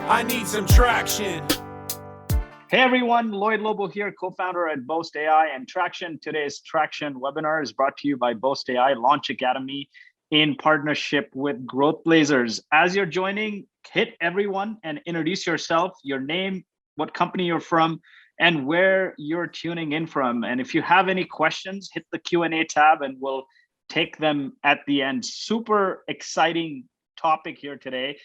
I need some traction. Hey everyone, Lloyd Lobo here, co-founder at Boast AI and Traction. Today's Traction webinar is brought to you by Boast AI Launch Academy in partnership with Growth Blazers. As you're joining, hit everyone and introduce yourself, your name, what company you're from, and where you're tuning in from. And if you have any questions, hit the Q&A tab and we'll take them at the end. Super exciting topic here today.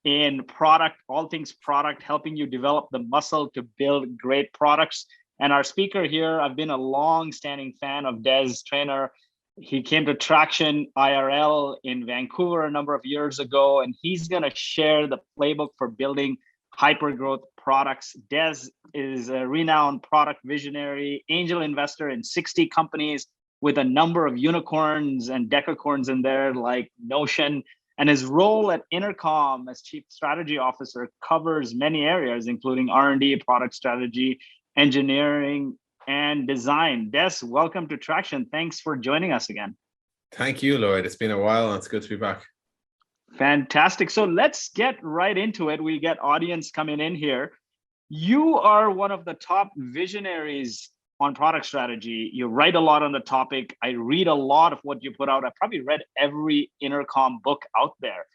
In product, all things product, helping you develop the muscle to build great products. And our speaker here, I've been a long-standing fan of Traynor. He came to Traction IRL in Vancouver a number of years ago, and he's going to share the playbook for building hypergrowth products. Des is a renowned product visionary, angel investor in 60 companies with a number of unicorns and decacorns in there like Notion. And his role at Intercom as Chief Strategy Officer covers many areas, including R&D, product strategy, engineering, and design. Des, welcome to Traction. Thanks for joining us again. Thank you, Lloyd. It's been a while and it's good to be back. Fantastic. So let's get right into it. We get audience coming in here. You are one of the top visionaries on product strategy. You write a lot on the topic. I read a lot of what you put out. I've probably read every Intercom book out there.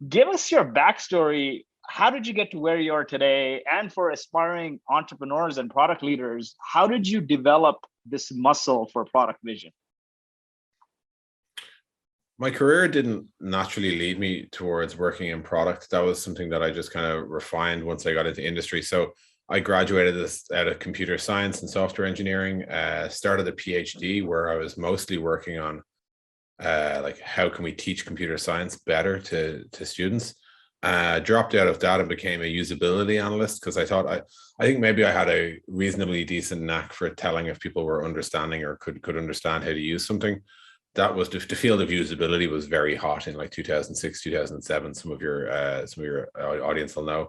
Give us your backstory. How did you get to where you are today? And for aspiring entrepreneurs and product leaders, how did you develop this muscle for product vision? My career didn't naturally lead me towards working in product. That was something that I just kind of refined once I got into industry. So I graduated out of computer science and software engineering, started a PhD where I was mostly working on like how can we teach computer science better to students. Dropped out of that and became a usability analyst because I thought I think maybe I had a reasonably decent knack for telling if people were understanding or could understand how to use something. That was the field of usability was very hot in like 2006, 2007. Some of your audience will know.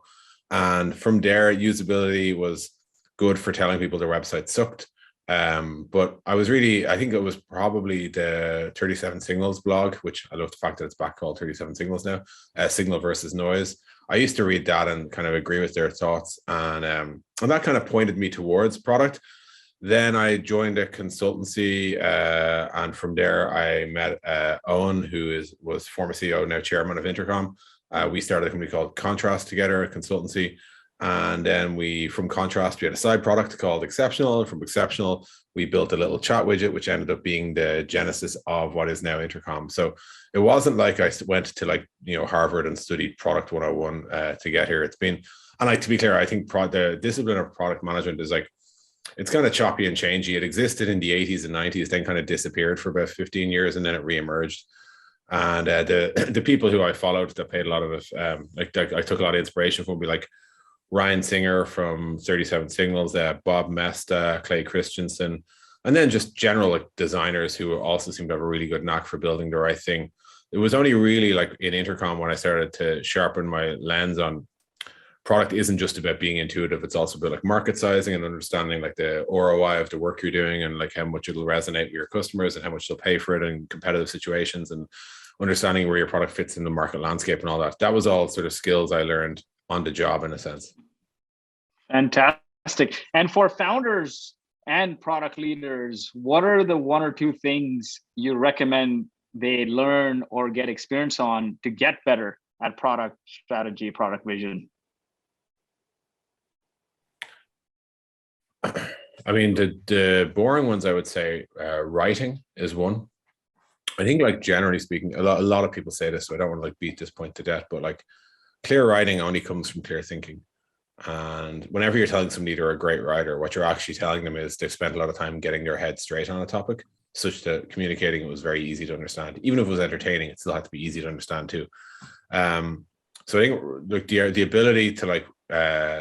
And from there, usability was good for telling people their website sucked. But I think it was probably the 37 Signals blog, which I love the fact that it's back called 37 Signals now, Signal versus Noise. I used to read that and kind of agree with their thoughts. And that kind of pointed me towards product. Then I joined a consultancy, and from there I met Owen, who was former CEO, now chairman of Intercom. We started a company called Contrast together, a consultancy. And then from Contrast, we had a side product called Exceptional. And from Exceptional, we built a little chat widget, which ended up being the genesis of what is now Intercom. So it wasn't like I went to Harvard and studied product 101 to get here. It's been, and to be clear, I think the discipline of product management is it's kind of choppy and changey. It existed in the 80s and 90s, then kind of disappeared for about 15 years, and then it reemerged. And the people who I followed that paid a lot of it, I took a lot of inspiration from, like Ryan Singer from 37 Signals, Bob Mesta, Clay Christensen, and then just general designers who also seem to have a really good knack for building the right thing. It was only really in Intercom when I started to sharpen my lens on product isn't just about being intuitive. It's also about market sizing and understanding the ROI of the work you're doing and how much it'll resonate with your customers and how much they'll pay for it in competitive situations and understanding where your product fits in the market landscape and all that. That was all sort of skills I learned on the job in a sense. Fantastic. And for founders and product leaders, what are the one or two things you recommend they learn or get experience on to get better at product strategy, product vision? I mean, the boring ones, I would say writing is one. I think generally speaking, a lot of people say this, so I don't want to beat this point to death, but clear writing only comes from clear thinking. And whenever you're telling somebody they're a great writer, what you're actually telling them is they've spent a lot of time getting their head straight on a topic, such that communicating it was very easy to understand. Even if it was entertaining, it still had to be easy to understand too. So I think the ability to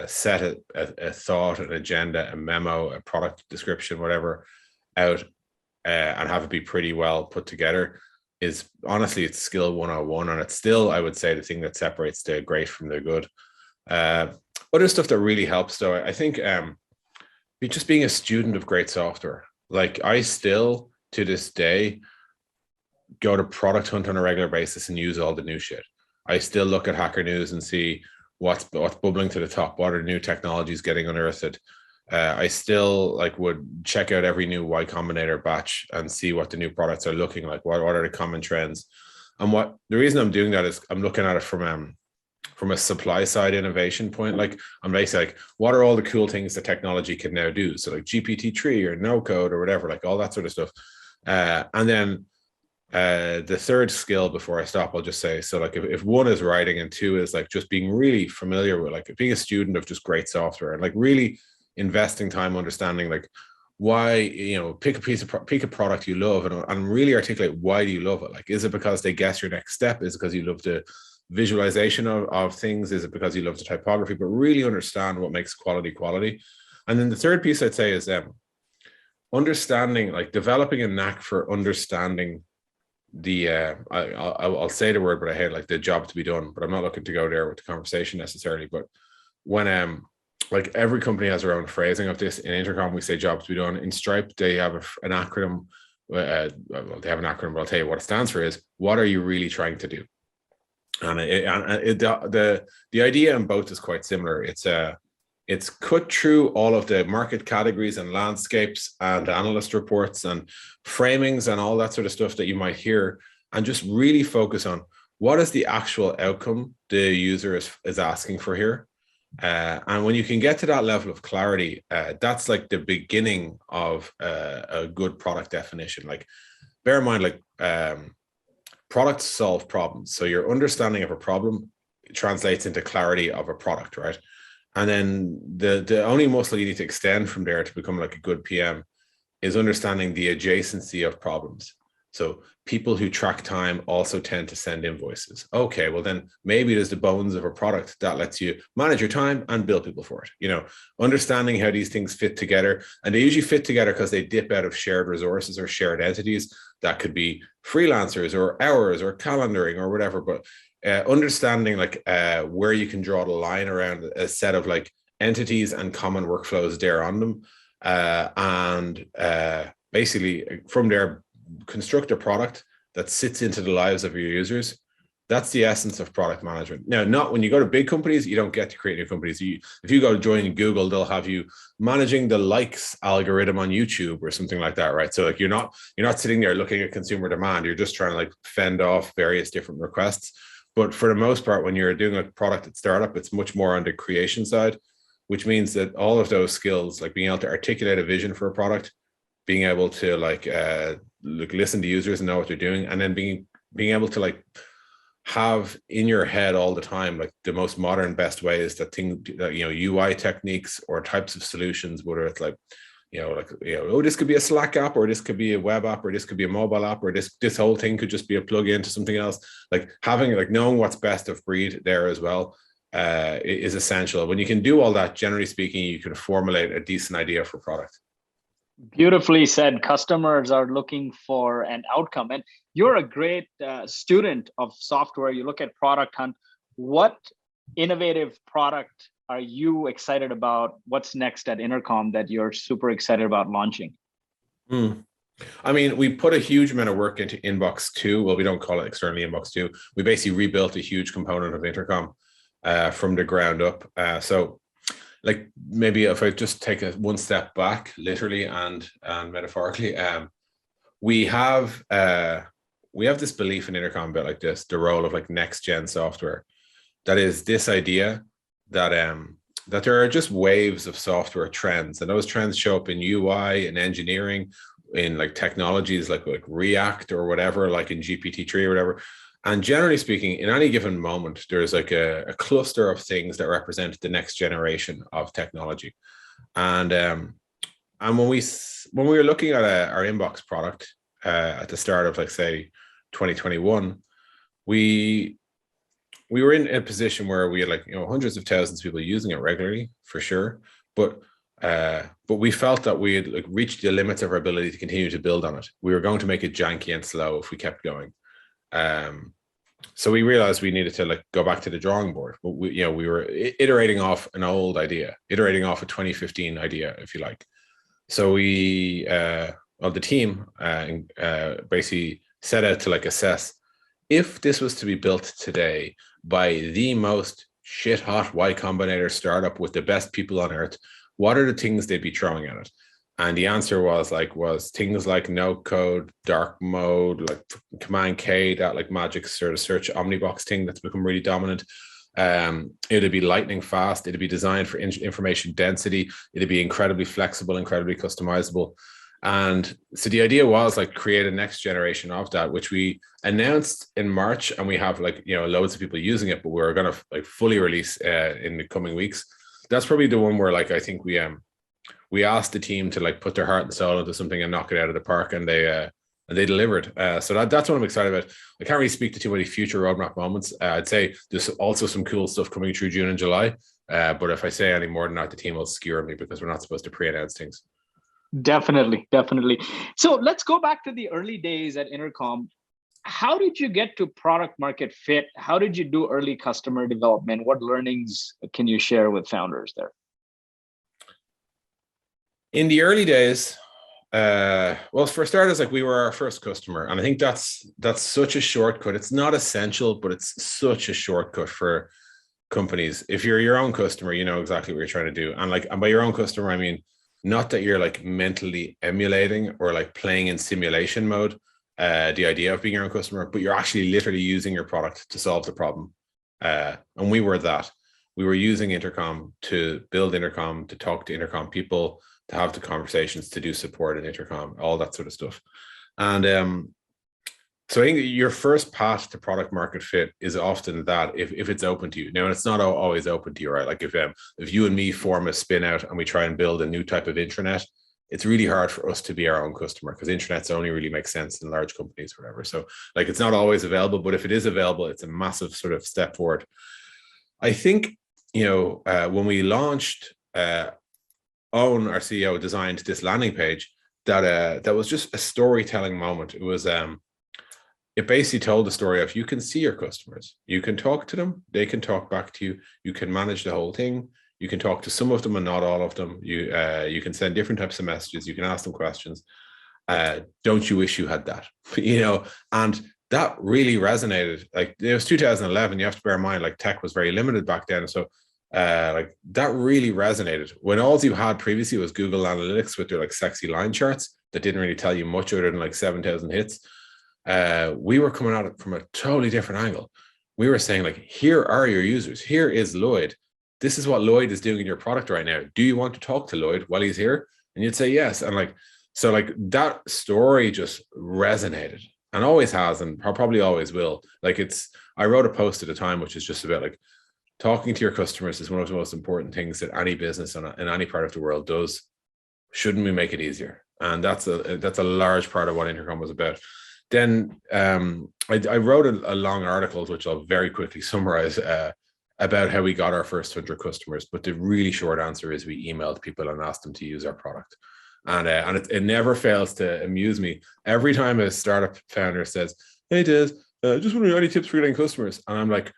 set a thought, an agenda, a memo, a product description, whatever, out and have it be pretty well put together is honestly, it's skill 101. And it's still, I would say, the thing that separates the great from the good. Other stuff that really helps, though, I think just being a student of great software. I still, to this day, go to Product Hunt on a regular basis and use all the new shit. I still look at Hacker News and see what's bubbling to the top, what are new technologies getting unearthed. I still like would check out every new Y Combinator batch and see what the new products are looking like. What are the common trends? And what the reason I'm doing that is I'm looking at it from a supply side innovation point. Like I'm basically like, what are all the cool things that technology can now do? So like GPT-3 or no code or whatever, like all that sort of stuff. And then the third skill before I stop, I'll just say, so like if one is writing and two is like just being really familiar with like being a student of just great software and like really investing time understanding like why, you know, pick a product you love and really articulate why do you love it. Like, is it because they guess your next step? Is it because you love the visualization of things? Is it because you love the typography? But really understand what makes quality. And then the third piece I'd say is understanding, like developing a knack for understanding the I'll say the word, but I hate like the job to be done, but I'm not looking to go there with the conversation necessarily. But when like every company has their own phrasing of this. In Intercom, we say job to be done. In Stripe, they have an acronym. Well, they have an acronym, but I'll tell you what it stands for is what are you really trying to do? And the idea in both is quite similar. It's cut through all of the market categories and landscapes and analyst reports and framings and all that sort of stuff that you might hear, and just really focus on what is the actual outcome the user is asking for here. And when you can get to that level of clarity, that's like the beginning of a good product definition. Like, bear in mind, like products solve problems. So your understanding of a problem translates into clarity of a product, right? And then the only muscle you need to extend from there to become like a good PM is understanding the adjacency of problems. So people who track time also tend to send invoices. Okay, well then maybe there's the bones of a product that lets you manage your time and bill people for it. You know, understanding how these things fit together. And they usually fit together because they dip out of shared resources or shared entities. That could be freelancers or hours or calendaring or whatever. But understanding like where you can draw the line around a set of like entities and common workflows there on them. And basically from there, construct a product that sits into the lives of your users. That's the essence of product management. Now, not when you go to big companies, you don't get to create new companies. If you go to join Google, they'll have you managing the likes algorithm on YouTube or something like that, right? So like you're not sitting there looking at consumer demand. You're just trying to like fend off various different requests. But for the most part, when you're doing a product at startup, it's much more on the creation side, which means that all of those skills, like being able to articulate a vision for a product, being able to like listen to users and know what they're doing, and then being able to like have in your head all the time like the most modern best ways that UI techniques or types of solutions, whether it's like oh, this could be a Slack app, or this could be a web app, or this could be a mobile app, or this whole thing could just be a plug-in to something else. Like having like knowing what's best of breed there as well is essential. When you can do all that, generally speaking, you can formulate a decent idea for product. Beautifully said. Customers are looking for an outcome, and you're a great student of software. You look at Product Hunt. What innovative product are you excited about? What's next at Intercom that you're super excited about launching? I mean, we put a huge amount of work into Inbox 2. Well, we don't call it externally Inbox 2. We basically rebuilt a huge component of Intercom from the ground up. So like maybe if I just take one step back, literally and metaphorically, we have this belief in Intercom about like this, the role of like next gen software. That is this idea that that there are just waves of software trends, and those trends show up in UI and engineering, in like technologies like React or whatever, like in GPT-3 or whatever. And generally speaking, in any given moment, there's like a cluster of things that represent the next generation of technology. And when we were looking at our Inbox product at the start of like say 2021, we were in a position where we had like hundreds of thousands of people using it regularly, for sure, but we felt that we had like reached the limits of our ability to continue to build on it. We were going to make it janky and slow if we kept going. So we realized we needed to like go back to the drawing board. But we were iterating off an old idea, iterating off a 2015 idea, if you like. So the team basically set out to like assess if this was to be built today by the most shit hot Y Combinator startup with the best people on earth, what are the things they'd be throwing at it? And the answer was things like no code, dark mode, like Command K, that like magic sort of search omnibox thing that's become really dominant. It'd be lightning fast. It'd be designed for information density. It'd be incredibly flexible, incredibly customizable. And so the idea was like create a next generation of that, which we announced in March, and we have like, you know, loads of people using it, but we're going to like fully release in the coming weeks. That's probably the one where like I think we asked the team to like put their heart and soul into something and knock it out of the park, and they delivered. So that's what I'm excited about. I can't really speak to too many future roadmap moments. I'd say there's also some cool stuff coming through June and July. But if I say any more than that, the team will skewer me because we're not supposed to pre-announce things. Definitely. So let's go back to the early days at Intercom. How did you get to product market fit? How did you do early customer development? What learnings can you share with founders there? In the early days, well, for starters, like we were our first customer, and I think that's such a shortcut. It's not essential, but it's such a shortcut for companies. If you're your own customer, you know exactly what you're trying to do. And by your own customer, I mean not that you're like mentally emulating or like playing in simulation mode the idea of being your own customer, but you're actually literally using your product to solve the problem. And we were that. We were using Intercom to build Intercom, to talk to Intercom people, to have the conversations, to do support in Intercom, all that sort of stuff. And so I think your first path to product market fit is often that if it's open to you. Now, it's not always open to you, right? Like if you and me form a spin out and we try and build a new type of intranet, it's really hard for us to be our own customer because intranets only really make sense in large companies or whatever. So like it's not always available, but if it is available, it's a massive sort of step forward. I think, you know, when we launched, Owen, our CEO, designed this landing page that was just a storytelling moment. It was it basically told the story of you can see your customers, you can talk to them, they can talk back to you, you can manage the whole thing, you can talk to some of them and not all of them, you can send different types of messages, you can ask them questions. Don't you wish you had that? You know, and that really resonated. Like it was 2011. You have to bear in mind, like tech was very limited back then, so like that really resonated. When all you had previously was Google Analytics with their like sexy line charts that didn't really tell you much other than like 7,000 hits. We were coming at it from a totally different angle. We were saying like, here are your users. Here is Lloyd. This is what Lloyd is doing in your product right now. Do you want to talk to Lloyd while he's here? And you'd say yes. And like, so like that story just resonated and always has, and probably always will. Like I wrote a post at a time, which is just about like, talking to your customers is one of the most important things that any business in any part of the world does. Shouldn't we make it easier? And that's a large part of what Intercom was about. Then I wrote a long article, which I'll very quickly summarize, about how we got our first 100 customers. But the really short answer is we emailed people and asked them to use our product. And it never fails to amuse me. Every time a startup founder says, "Hey, Des, just wondering any tips for getting customers?" And I'm like,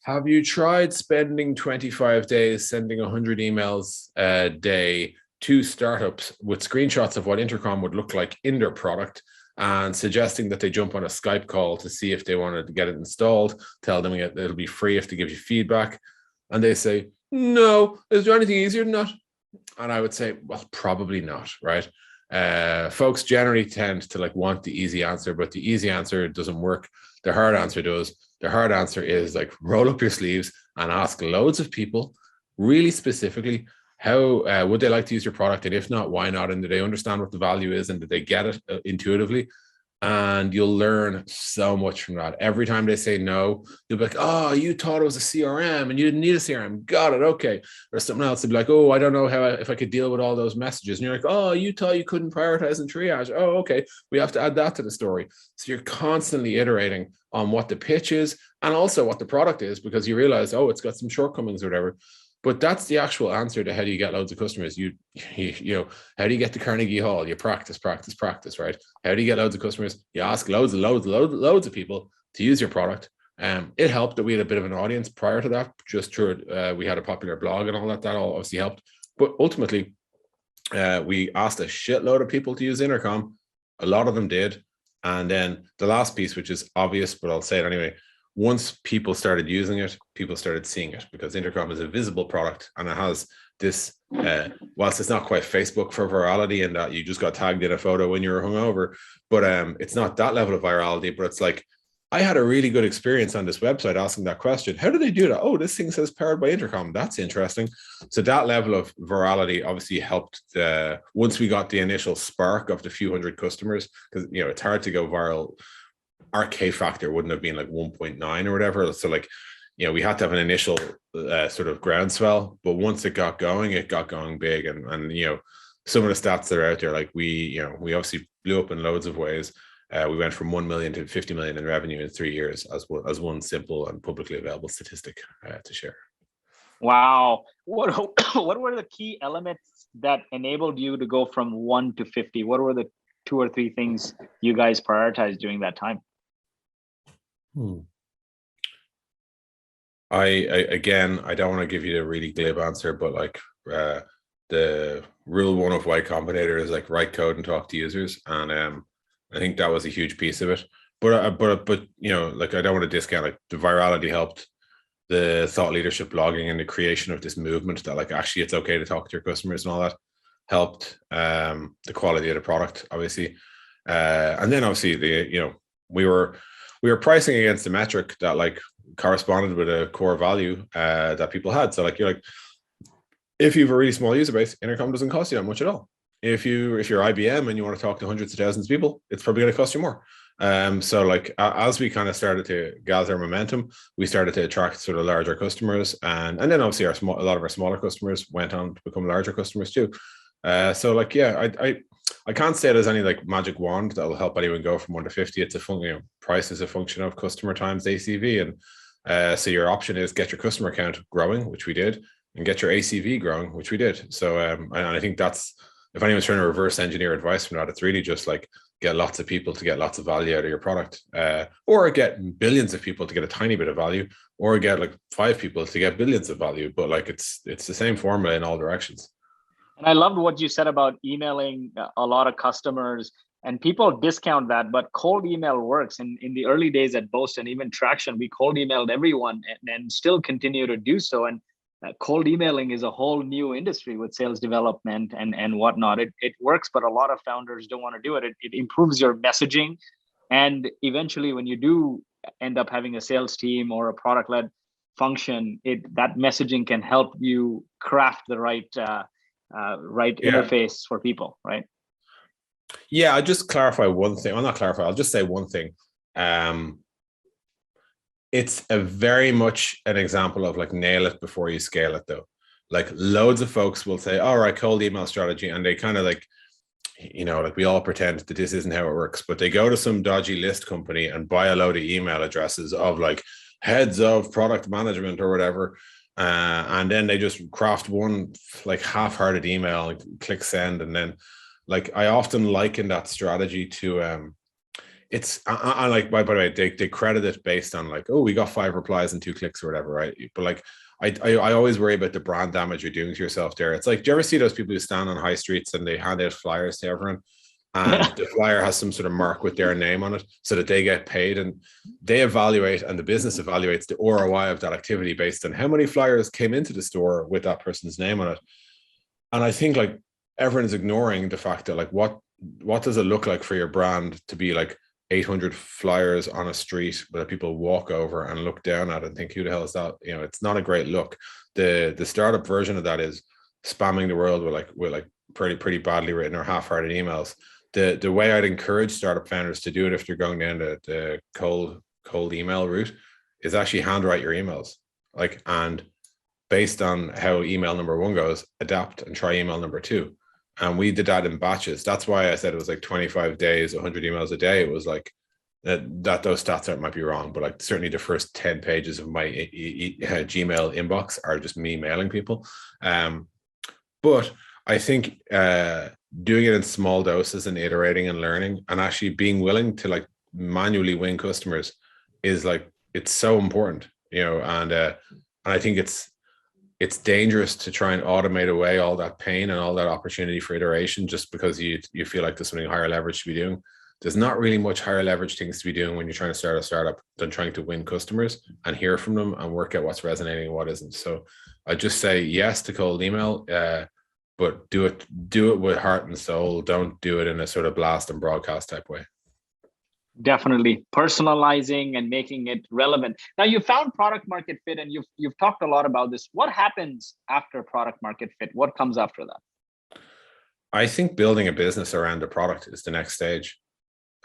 have you tried spending 25 days sending 100 emails a day to startups with screenshots of what Intercom would look like in their product and suggesting that they jump on a Skype call to see if they wanted to get it installed, tell them it'll be free if they give you feedback, and they say, no, is there anything easier than that? And I would say, well, probably not, right? Folks generally tend to like want the easy answer, but the easy answer doesn't work. The hard answer does. The hard answer is like roll up your sleeves and ask loads of people really specifically how would they like to use your product, and if not, why not, and do they understand what the value is, and did they get it intuitively? And you'll learn so much from that. Every time they say no, you'll be like, oh, you thought it was a CRM and you didn't need a CRM. Got it. Okay. Or something else. They'll be like, oh, I don't know if I could deal with all those messages. And you're like, oh, you thought you couldn't prioritize and triage. Oh, okay. We have to add that to the story. So you're constantly iterating on what the pitch is and also what the product is, because you realize, oh, it's got some shortcomings or whatever. But that's the actual answer to how do you get loads of customers. You know, how do you get to Carnegie Hall? You practice, right? How do you get loads of customers? You ask loads of people to use your product. It helped that we had a bit of an audience prior to that, just through we had a popular blog and all that. That all obviously helped. But ultimately, we asked a shitload of people to use Intercom. A lot of them did. And then the last piece, which is obvious, but I'll say it anyway, once people started using it, people started seeing it, because Intercom is a visible product, and it has this, whilst it's not quite Facebook for virality and that you just got tagged in a photo when you were hungover, but it's not that level of virality, but it's like, I had a really good experience on this website asking that question. How do they do that? Oh, this thing says powered by Intercom. That's interesting. So that level of virality obviously helped. Once we got the initial spark of the few hundred customers, because it's hard to go viral. Our K factor wouldn't have been like 1.9 or whatever. So like, we had to have an initial sort of groundswell, but once it got going big, and some of the stats that are out there, like we obviously blew up in loads of ways. We went from 1 million to 50 million in revenue in 3 years, as one simple and publicly available statistic to share. Wow. What were the key elements that enabled you to go from 1 to 50? What were the 2 or 3 things you guys prioritized during that time? I don't want to give you a really glib answer, but like the rule 1 of Y Combinator is like write code and talk to users, and I think that was a huge piece of it. But like, I don't want to discount, like, the virality helped, the thought leadership blogging and the creation of this movement that like actually it's okay to talk to your customers and all that helped. The quality of the product, obviously, and then obviously we were pricing against a metric that like corresponded with a core value that people had. So like, if you have a really small user base, Intercom doesn't cost you that much at all. If you're IBM and you want to talk to hundreds of thousands of people, it's probably going to cost you more. So like, as we kind of started to gather momentum, we started to attract sort of larger customers, and then obviously a lot of our smaller customers went on to become larger customers too. So like, yeah, I can't say there's any like magic wand that will help anyone go from 1 to 50. It's a function, price is a function of customer times ACV, and so your option is get your customer count growing, which we did, and get your ACV growing, which we did. So and I think that's, if anyone's trying to reverse engineer advice from that, it's really just like, get lots of people to get lots of value out of your product, or get billions of people to get a tiny bit of value, or get like 5 people to get billions of value. But like, it's the same formula in all directions. And I loved what you said about emailing a lot of customers, and people discount that, but cold email works. And in the early days at Boast and even Traction, we cold emailed everyone and still continue to do so. And cold emailing is a whole new industry with sales development and whatnot. It works, but a lot of founders don't want to do it. It improves your messaging. And eventually, when you do end up having a sales team or a product-led function, that messaging can help you craft the right interface for people, right? Yeah, I'll just clarify one thing. Well, not clarify, I'll just say one thing. It's a very much an example of like, nail it before you scale it though. Like, loads of folks will say, all right, cold email strategy. And they kind of like, like, we all pretend that this isn't how it works, but they go to some dodgy list company and buy a load of email addresses of like heads of product management or whatever. And then they just craft one like half-hearted email and click send. And then like, I often liken that strategy to, it's I like, by the way, they credit it based on like, oh, we got 5 replies and 2 clicks or whatever, right? But like, I always worry about the brand damage you're doing to yourself there. It's like, do you ever see those people who stand on high streets and they hand out flyers to everyone, and the flyer has some sort of mark with their name on it so that they get paid, and they evaluate, and the business evaluates the ROI of that activity based on how many flyers came into the store with that person's name on it. And I think like, everyone's ignoring the fact that like, what does it look like for your brand to be like 800 flyers on a street that people walk over and look down at and think, who the hell is that? It's not a great look. The startup version of that is spamming the world with like pretty badly written or half-hearted emails. The way I'd encourage startup founders to do it, if they're going down the cold email route, is actually handwrite your emails, like, and based on how email number 1 goes, adapt and try email number 2. And we did that in batches. That's why I said it was like 25 days, 100 emails a day. It was like that those stats might be wrong, but like, certainly the first 10 pages of my Gmail inbox are just me mailing people. But I think doing it in small doses and iterating and learning, and actually being willing to like manually win customers is like, it's so important, and I think it's dangerous to try and automate away all that pain and all that opportunity for iteration just because you feel like there's something higher leverage to be doing. there's not really much higher leverage things to be doing when you're trying to start a startup than trying to win customers and hear from them and work out what's resonating and what isn't. So I just say yes to cold email, but do it with heart and soul. Don't do it in a sort of blast and broadcast type way. Definitely personalizing and making it relevant. Now, you found product market fit, and you've talked a lot about this. What happens after product market fit? What comes after that? I think building a business around a product is the next stage.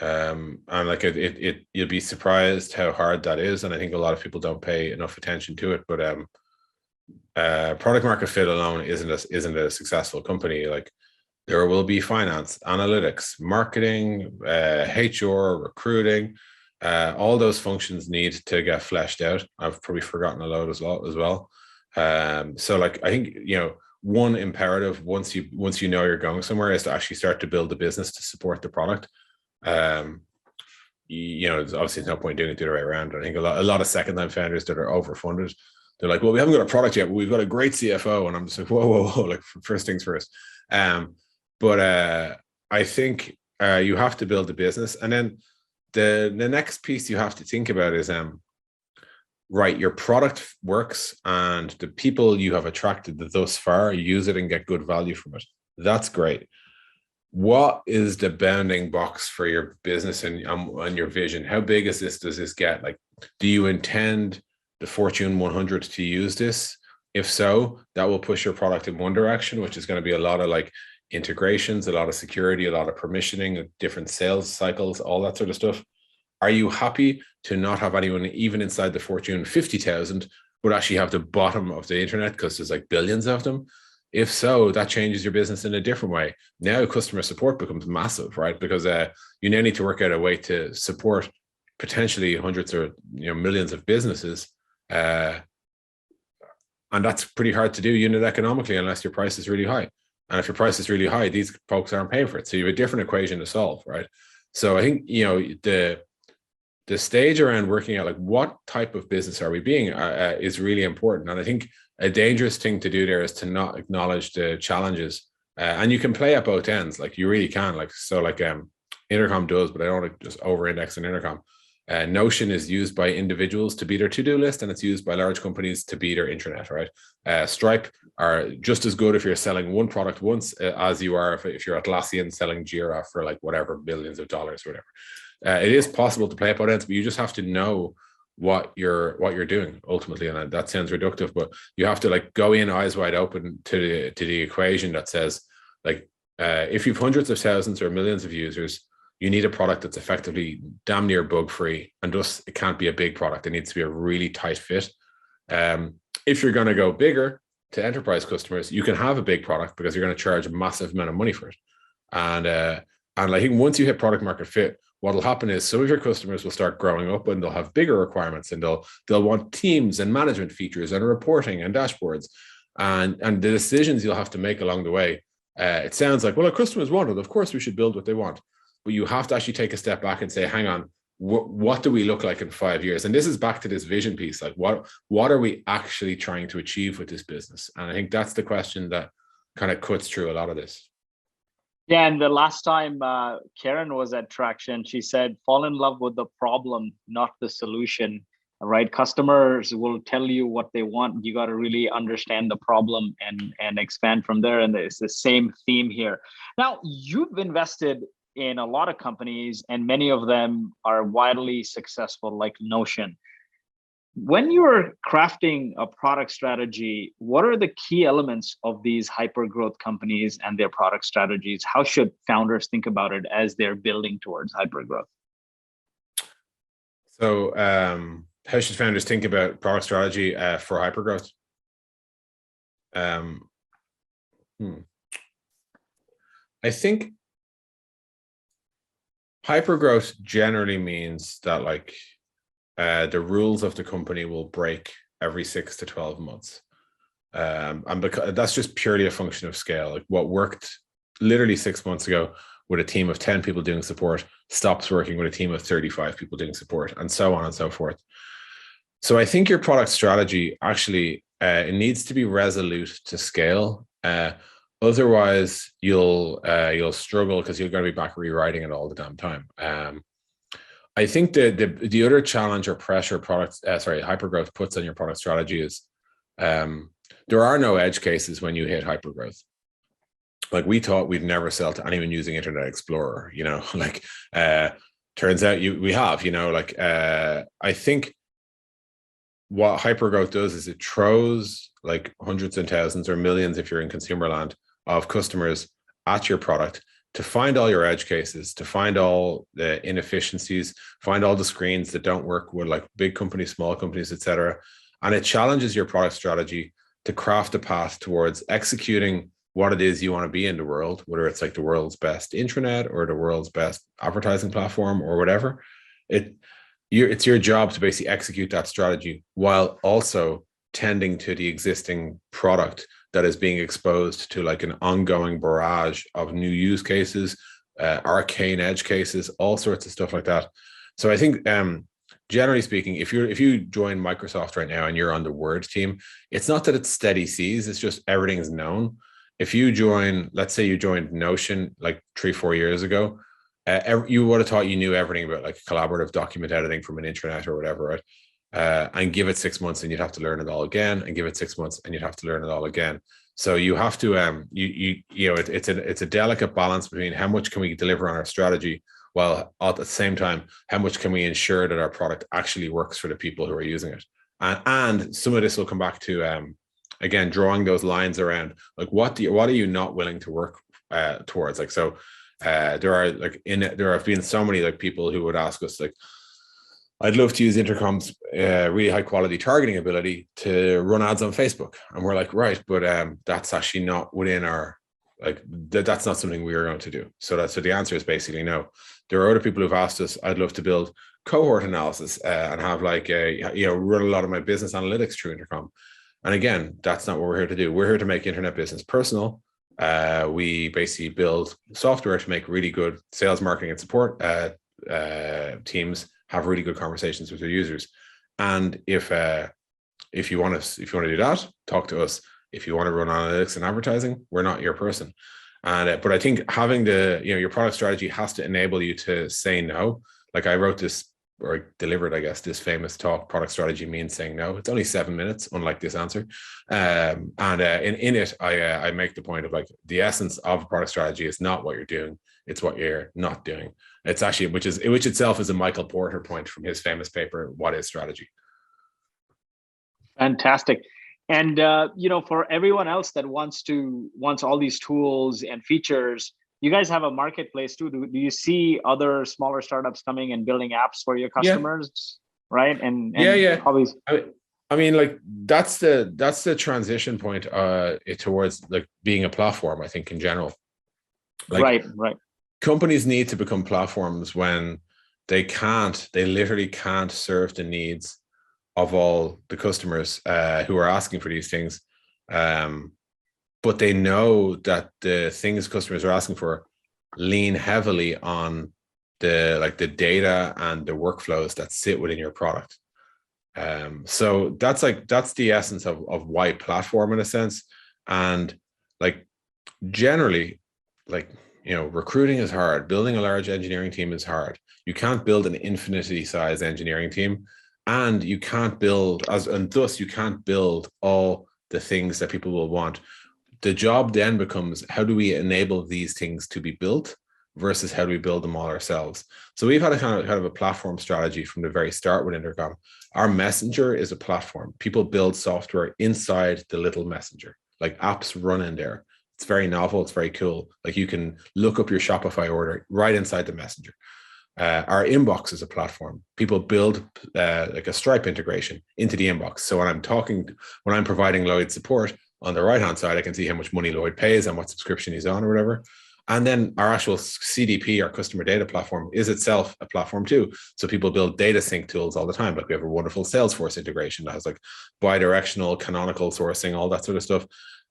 And like you'll be surprised how hard that is. And I think a lot of people don't pay enough attention to it. But product market fit alone isn't a successful company. Like, there will be finance, analytics, marketing, HR, recruiting. All those functions need to get fleshed out. I've probably forgotten a load as well. So like, I think, one imperative once you know you're going somewhere is to actually start to build a business to support the product. There's obviously no point doing it the other way around. I think a lot of second-time founders that are overfunded, they're like, well, we haven't got a product yet, but we've got a great CFO. And I'm just like, whoa, like, first things first. But I think you have to build a business. And then the next piece you have to think about is, right, your product works and the people you have attracted thus far use it and get good value from it. That's great. What is the bounding box for your business and your vision? How big does this get? Like, do you intend the Fortune 100 to use this? If so, that will push your product in one direction, which is going to be a lot of like integrations, a lot of security, a lot of permissioning, different sales cycles, all that sort of stuff. Are you happy to not have anyone even inside the Fortune 50,000, but actually have the bottom of the internet because there's like billions of them? If so, that changes your business in a different way. Now customer support becomes massive, right? Because you now need to work out a way to support potentially hundreds or millions of businesses. And that's pretty hard to do unit economically unless your price is really high. And if your price is really high, these folks aren't paying for it. So you have a different equation to solve, right? So I think, the stage around working out like what type of business are we being is really important. And I think a dangerous thing to do there is to not acknowledge the challenges. And you can play at both ends, like you really can. Like, so like Intercom does, but I don't want to just over-index in Intercom. Notion is used by individuals to be their to-do list, and it's used by large companies to be their intranet, right? Stripe are just as good if you're selling one product once as you are if you're Atlassian selling Jira for like whatever, billions of dollars or whatever. It is possible to play at both ends, but you just have to know what you're doing ultimately. And that sounds reductive, but you have to like go in eyes wide open to the equation that says like, if you've hundreds of thousands or millions of users, you need a product that's effectively damn near bug free, and thus it can't be a big product. It needs to be a really tight fit. If you're going to go bigger to enterprise customers, you can have a big product because you're going to charge a massive amount of money for it. And I think once you hit product market fit, what will happen is some of your customers will start growing up and they'll have bigger requirements, and they'll want teams and management features and reporting and dashboards, and the decisions you'll have to make along the way. It sounds like, well, our customers want it, of course we should build what they want. But you have to actually take a step back and say, hang on, what do we look like in 5 years? And this is back to this vision piece. Like, what are we actually trying to achieve with this business? And I think that's the question that kind of cuts through a lot of this. Yeah, and the last time Karen was at Traction, she said, fall in love with the problem, not the solution, right? Customers will tell you what they want. You got to really understand the problem and expand from there. And it's the same theme here. Now, you've invested in a lot of companies, and many of them are wildly successful, like Notion. When you're crafting a product strategy, what are the key elements of these hypergrowth companies and their product strategies? How should founders think about it as they're building towards hypergrowth? So how should founders think about product strategy for hypergrowth? I think hypergrowth generally means that like the rules of the company will break every 6 to 12 months. And because that's just purely a function of scale. Like what worked literally 6 months ago with a team of 10 people doing support stops working with a team of 35 people doing support, and so on and so forth. So I think your product strategy actually it needs to be resolute to scale. Otherwise, you'll struggle because you're going to be back rewriting it all the damn time. I think the other challenge or pressure hypergrowth puts on your product strategy is there are no edge cases when you hit hypergrowth. Like we thought we'd never sell to anyone using Internet Explorer, like turns out we have, I think what hypergrowth does is it throws like hundreds and thousands or millions, if you're in consumer land, of customers at your product to find all your edge cases, to find all the inefficiencies, find all the screens that don't work with like big companies, small companies, etc. And it challenges your product strategy to craft a path towards executing what it is you want to be in the world, whether it's like the world's best intranet or the world's best advertising platform or whatever. It's your job to basically execute that strategy while also tending to the existing product that is being exposed to like an ongoing barrage of new use cases, arcane edge cases, all sorts of stuff like that. So I think generally speaking, if you join Microsoft right now and you're on the Word team, it's not that it's steady seas, it's just everything's known. If you join, let's say you joined Notion like 3-4 years ago, you would have thought you knew everything about like collaborative document editing from an intranet or whatever, right? And give it 6 months and you'd have to learn it all again, and give it 6 months and you'd have to learn it all again. So you have to, it's a delicate balance between how much can we deliver on our strategy, while at the same time, how much can we ensure that our product actually works for the people who are using it. And some of this will come back to, again, drawing those lines around like what are you not willing to work towards? Like, so there have been so many like people who would ask us like, I'd love to use Intercom's really high quality targeting ability to run ads on Facebook. And we're like, right, but that's actually not within our, like, that's not something we are going to do. So the answer is basically no. There are other people who've asked us, I'd love to build cohort analysis and have like run a lot of my business analytics through Intercom. And again, that's not what we're here to do. We're here to make internet business personal. We basically build software to make really good sales, marketing, and support teams have really good conversations with their users. And if you want to do that, talk to us. If you want to run analytics and advertising, we're not your person. And but I think having your product strategy has to enable you to say no. Like I wrote this, or delivered, I guess, this famous talk, product strategy means saying no. It's only 7 minutes, unlike this answer. In it, I make the point of like the essence of a product strategy is not what you're doing, it's what you're not doing. It's actually, which itself is a Michael Porter point from his famous paper, What is Strategy? Fantastic. And for everyone else that wants all these tools and features, you guys have a marketplace too. Do you see other smaller startups coming and building apps for your customers? Yeah. Right. And always. I mean, like that's the transition point towards like being a platform, I think, in general. Like, right. Companies need to become platforms when they literally can't serve the needs of all the customers who are asking for these things. But they know that the things customers are asking for lean heavily on the data and the workflows that sit within your product. So that's the essence of why platform in a sense. And like generally, like, recruiting is hard. Building a large engineering team is hard. You can't build an infinity size engineering team, and you can't build thus you can't build all the things that people will want. The job then becomes, how do we enable these things to be built versus how do we build them all ourselves? So we've had a kind of a platform strategy from the very start with Intercom. Our messenger is a platform. People build software inside the little messenger, like apps run in there. It's very novel. It's very cool. Like you can look up your Shopify order right inside the messenger. Our inbox is a platform. People build like a Stripe integration into the inbox. So when I'm providing Lloyd support, on the right-hand side, I can see how much money Lloyd pays and what subscription he's on or whatever. And then our actual CDP, our customer data platform, is itself a platform too. So people build data sync tools all the time. Like we have a wonderful Salesforce integration that has like bi-directional, canonical sourcing, all that sort of stuff.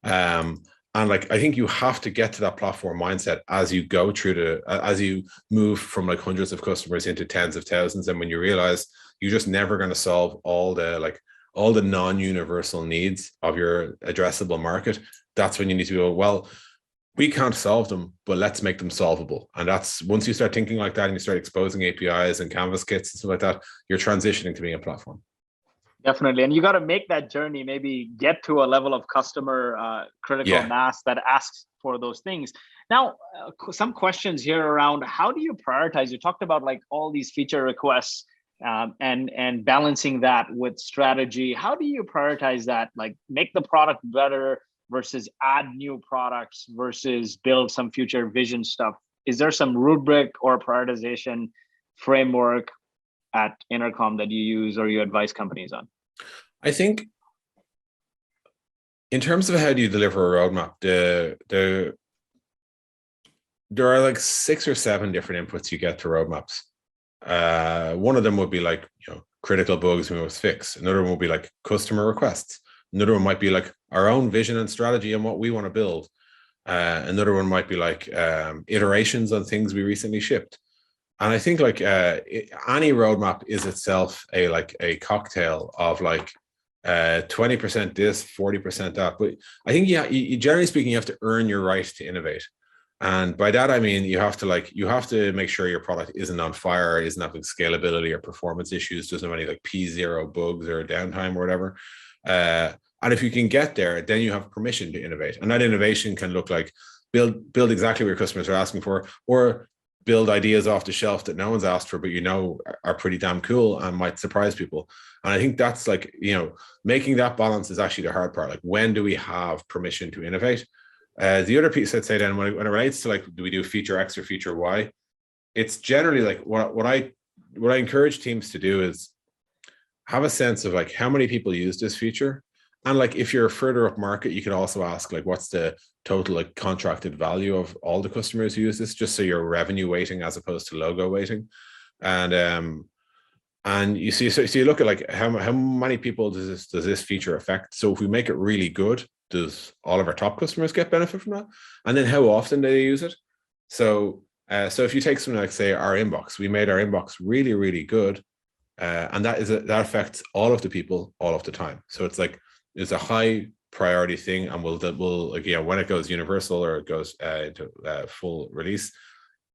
And like, I think you have to get to that platform mindset as you go through as you move from like hundreds of customers into tens of thousands. And when you realize you're just never going to solve all the non-universal needs of your addressable market, that's when you need to go, well, we can't solve them, but let's make them solvable. And that's, once you start thinking like that and you start exposing APIs and Canvas kits and stuff like that, you're transitioning to being a platform. Definitely. And you got to make that journey, maybe get to a level of customer critical mass that asks for those things. Now, some questions here around how do you prioritize? You talked about like all these feature requests and balancing that with strategy. How do you prioritize that? Like make the product better versus add new products versus build some future vision stuff. Is there some rubric or prioritization framework at Intercom that you use or you advise companies on? I think in terms of how do you deliver a roadmap, there are like 6 or 7 different inputs you get to roadmaps. One of them would be like, critical bugs we must fix. Another one would be like customer requests. Another one might be like our own vision and strategy and what we want to build. Another one might be like iterations on things we recently shipped. And I think like any roadmap is itself a cocktail of like 20% this, 40% that. But I think you generally speaking, you have to earn your right to innovate. And by that, I mean, you have to make sure your product isn't on fire, isn't having scalability or performance issues, doesn't have any like P0 bugs or downtime or whatever. And if you can get there, then you have permission to innovate. And that innovation can look like build exactly what your customers are asking for, or build ideas off the shelf that no one's asked for, but are pretty damn cool and might surprise people. And I think that's like, making that balance is actually the hard part. Like, when do we have permission to innovate? The other piece I'd say then, when it relates to like, do we do feature X or feature Y? It's generally like what I encourage teams to do is have a sense of like how many people use this feature. And like, if you're further up market, you could also ask like, what's the total like contracted value of all the customers who use this, just so you're revenue weighting as opposed to logo weighting. And you see, so you look at like how many people does this feature affect? So if we make it really good, does all of our top customers get benefit from that? And then how often do they use it? So if you take something like, say, our inbox, we made our inbox really, really good. And that affects all of the people all of the time. So it's like, it's a high priority thing, and we'll like, when it goes universal or it goes into full release,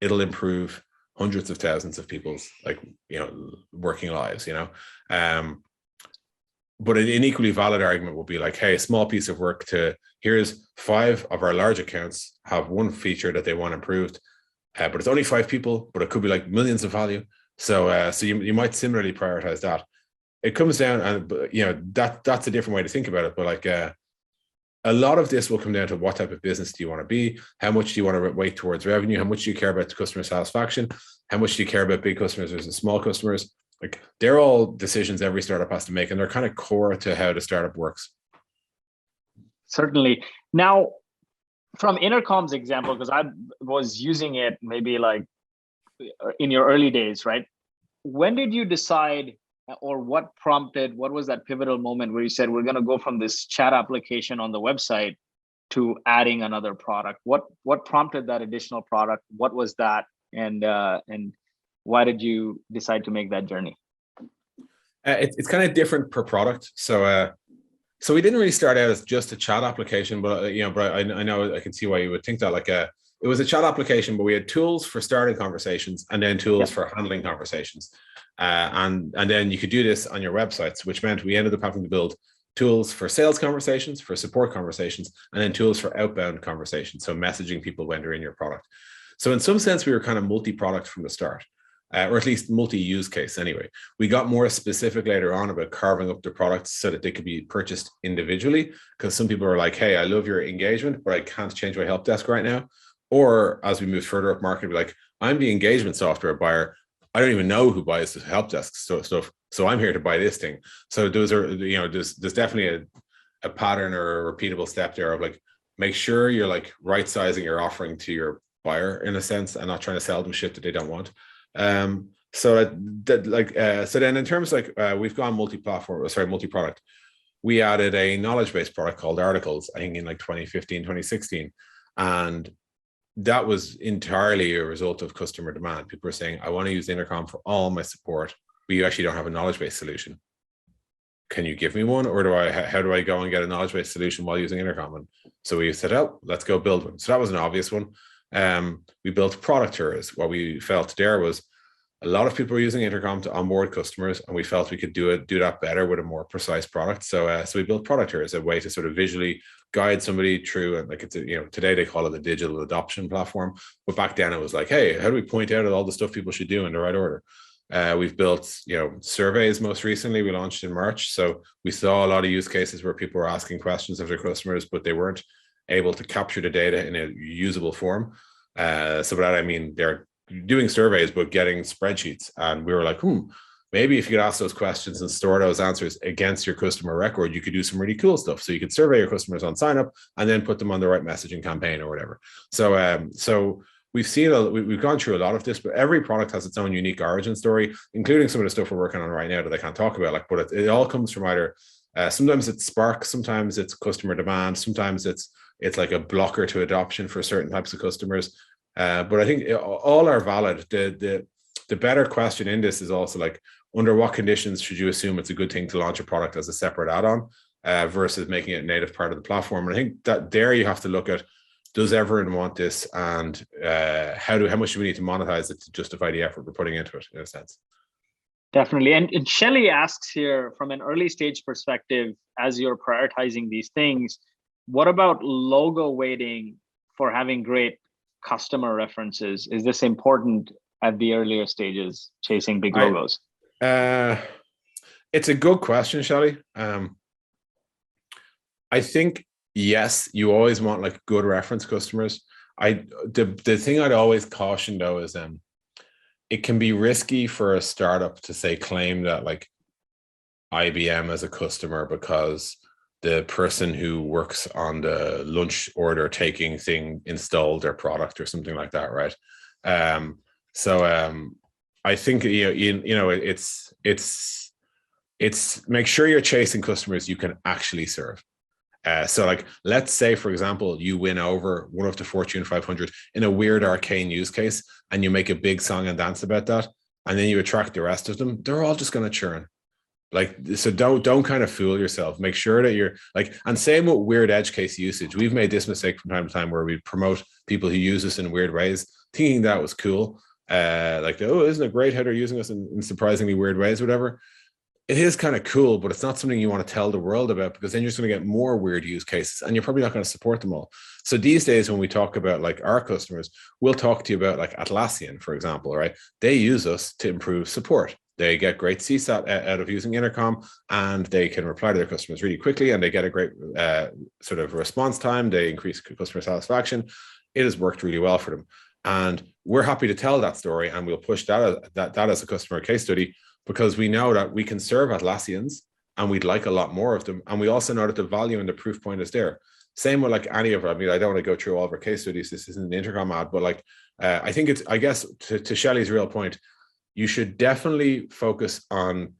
it'll improve hundreds of thousands of people's like working lives. But an equally valid argument would be like, hey, a small piece of work here's 5 of our large accounts have one feature that they want improved, but it's only 5 people, but it could be like millions of value. So you might similarly prioritize that. It comes down, and that's a different way to think about it. But like a lot of this will come down to what type of business do you want to be? How much do you want to weight towards revenue? How much do you care about customer satisfaction? How much do you care about big customers versus small customers? Like, they're all decisions every startup has to make, and they're kind of core to how the startup works. Certainly. Now, from Intercom's example, because I was using it maybe like in your early days, right? When did you decide, or what was that pivotal moment where you said, we're going to go from this chat application on the website to adding another product? What prompted that additional product? What was that? And why did you decide to make that journey? It's kind of different per product. So we didn't really start out as just a chat application, but I know I can see why you would think that. Like, it was a chat application, but we had tools for starting conversations and then tools for handling conversations. And then you could do this on your websites, which meant we ended up having to build tools for sales conversations, for support conversations, and then tools for outbound conversations. So messaging people when they're in your product. So in some sense, we were kind of multi-product from the start, or at least multi-use case anyway. We got more specific later on about carving up the products so that they could be purchased individually, because some people are like, hey, I love your engagement, but I can't change my help desk right now. Or as we move further up market, be like, I'm the engagement software buyer. I don't even know who buys the help desk stuff. So I'm here to buy this thing. So those are, there's definitely a pattern or a repeatable step there of like, make sure you're like right sizing your offering to your buyer in a sense, and not trying to sell them shit that they don't want. So then in terms of like, we've gone multi-product. We added a knowledge-based product called Articles, I think in like 2015, 2016. And that was entirely a result of customer demand. People were saying, I want to use Intercom for all my support, but you actually don't have a knowledge-based solution. can you give me one? Or how do I go and get a knowledge-based solution while using Intercom? And so we said, oh, let's go build one. So that was an obvious one. We built product tours. What we felt there was a lot of people were using Intercom to onboard customers, and we felt we could do that better with a more precise product. So we built product tours, a way to sort of visually guide somebody through, and like, it's today they call it a digital adoption platform, but back then it was like, hey, how do we point out all the stuff people should do in the right order? We've built, surveys. Most recently, we launched in March. So we saw a lot of use cases where people were asking questions of their customers, but they weren't able to capture the data in a usable form. So by that, I mean, they're doing surveys, but getting spreadsheets. And we were like, maybe if you could ask those questions and store those answers against your customer record, you could do some really cool stuff. So you could survey your customers on sign up and then put them on the right messaging campaign or whatever. So we've we've gone through a lot of this, but every product has its own unique origin story, including some of the stuff we're working on right now that I can't talk about. But it all comes from either sometimes it's Spark, sometimes it's customer demand, sometimes it's like a blocker to adoption for certain types of customers. But I think all are valid. The better question in this is also like, under what conditions should you assume it's a good thing to launch a product as a separate add-on versus making it a native part of the platform? And I think that there you have to look at, does everyone want this, and how much do we need to monetize it to justify the effort we're putting into it, in a sense? Definitely. And Shelly asks here, from an early stage perspective, as you're prioritizing these things, what about logo weighting for having great customer references? Is this important at the earlier stages, chasing big logos? It's a good question, Shelly. I think, yes, you always want like good reference customers. The thing I'd always caution though is it can be risky for a startup to say claim that like IBM as a customer because the person who works on the lunch order taking thing installed their product or something like that, right? I think it's make sure you're chasing customers you can actually serve. So like, let's say, for example, you win over one of the Fortune 500 in a weird arcane use case, and you make a big song and dance about that, and then you attract the rest of them. They're all just going to churn. Like, so don't kind of fool yourself. Make sure that you're like, and same with weird edge case usage. We've made this mistake from time to time where we promote people who use us in weird ways, thinking that was cool. Like, oh, isn't it great how they're using us in surprisingly weird ways, whatever. It is kind of cool, but it's not something you want to tell the world about, because then you're just going to get more weird use cases and you're probably not going to support them all. So these days, when we talk about like our customers, we'll talk to you about like Atlassian, for example, right? They use us to improve support. They get great CSAT out of using Intercom, and they can reply to their customers really quickly, and they get a great sort of response time. They increase customer satisfaction. It has worked really well for them. And we're happy to tell that story, and we'll push that as a customer case study, because we know that we can serve Atlassians and we'd like a lot more of them. And we also know that the value and the proof point is there. Same with like any of our, I mean, I don't want to go through all of our case studies. This isn't an Intercom ad, but like, I think it's, I guess to Shelly's real point, you should definitely focus on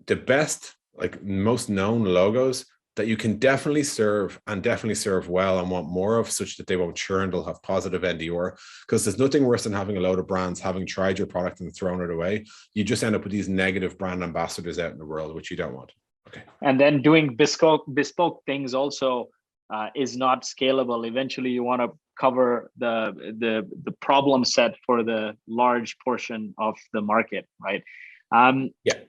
the best, like most known logos that you can definitely serve well and want more of, such that they won't churn, they'll have positive NDR. Because there's nothing worse than having a load of brands having tried your product and thrown it away. You just end up with these negative brand ambassadors out in the world, which you don't want. Okay. And then doing bespoke things also is not scalable. Eventually you want to cover the problem set for the large portion of the market, right? Yeah.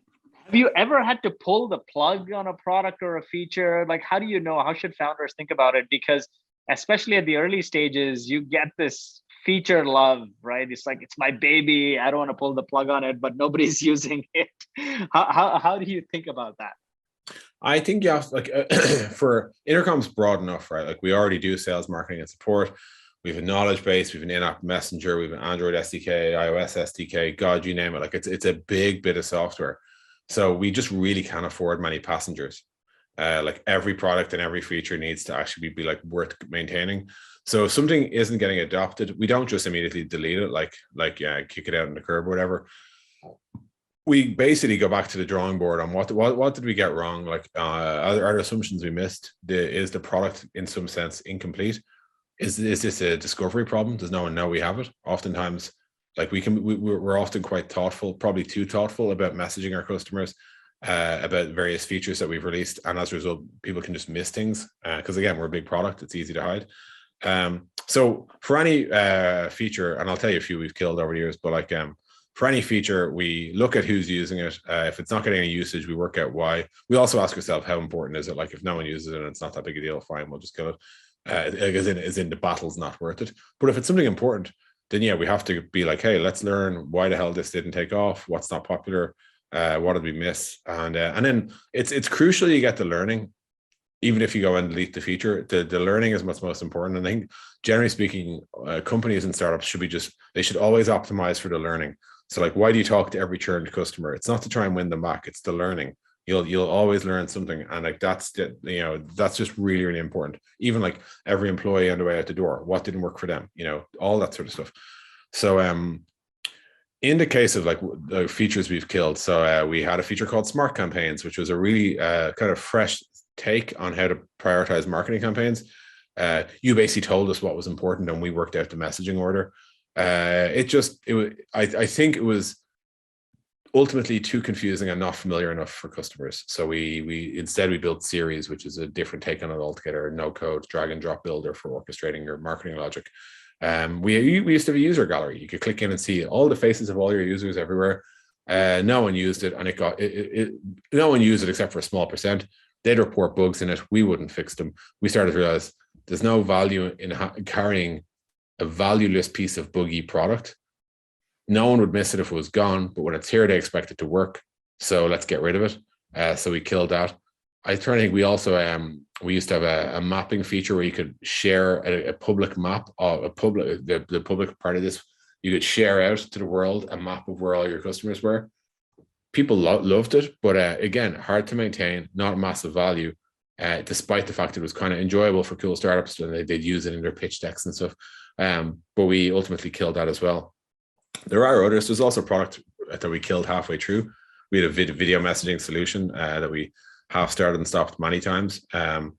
Have you ever had to pull the plug on a product or a feature? Like, how do you know? How should founders think about it? Because especially at the early stages, you get this feature love, right? It's like, it's my baby. I don't want to pull the plug on it, but nobody's using it. How do you think about that? I think you have, like, for Intercom's broad enough, right? Like, we already do sales, marketing, and support. We have a knowledge base, we have an in-app messenger, we have an Android SDK, iOS SDK, God, you name it. Like, it's a big bit of software. So we just really can't afford many passengers. Like, every product and every feature needs to actually be like worth maintaining. So if something isn't getting adopted, we don't just immediately delete it, like yeah, kick it out in the curb or whatever. We basically go back to the drawing board on what did we get wrong? Like, are there assumptions we missed? Is the product in some sense incomplete? Is this a discovery problem? Does no one know we have it? Oftentimes, like, we're often quite thoughtful, probably too thoughtful about messaging our customers. about various features that we've released, and as a result, people can just miss things because again, we're a big product; it's easy to hide. So for any feature, and I'll tell you a few we've killed over the years, but like for any feature, we look at who's using it. If it's not getting any usage, we work out why. We also ask ourselves, how important is it? Like if no one uses it and it's not that big a deal, fine, we'll just kill it. As in the battle's not worth it. But if it's something important, then yeah, we have to be like, hey, let's learn why the hell this didn't take off, what's not popular, what did we miss, and then it's crucial you get the learning, even if you go and delete the feature. The learning is what's most important. And I think generally speaking, companies and startups they should always optimize for the learning. So like, why do you talk to every churned customer? It's not to try and win them back, it's the learning. You'll always learn something, and like that's just really, really important. Even like every employee on the way out the door, what didn't work for them, all that sort of stuff. So in the case of like the features we've killed, so we had a feature called Smart Campaigns, which was a really kind of fresh take on how to prioritize marketing campaigns. You basically told us what was important, and we worked out the messaging order. I think it was ultimately too confusing and not familiar enough for customers. So we instead built Series, which is a different take on it altogether, no code, drag and drop builder for orchestrating your marketing logic. We used to have a user gallery. You could click in and see all the faces of all your users everywhere. No one used it, and no one used it except for a small percent. They'd report bugs in it. We wouldn't fix them. We started to realize there's no value in carrying a valueless piece of buggy product. No one would miss it if it was gone, but when it's here, they expect it to work. So let's get rid of it. So we killed that. I try to think we also we used to have a mapping feature where you could share a public map of the public part of this. You could share out to the world a map of where all your customers were. People loved it, but again, hard to maintain, not massive value, despite the fact it was kind of enjoyable for cool startups and they'd use it in their pitch decks and stuff. But we ultimately killed that as well. There are others. There's also a product that we killed halfway through. We had a video messaging solution that we half started and stopped many times. And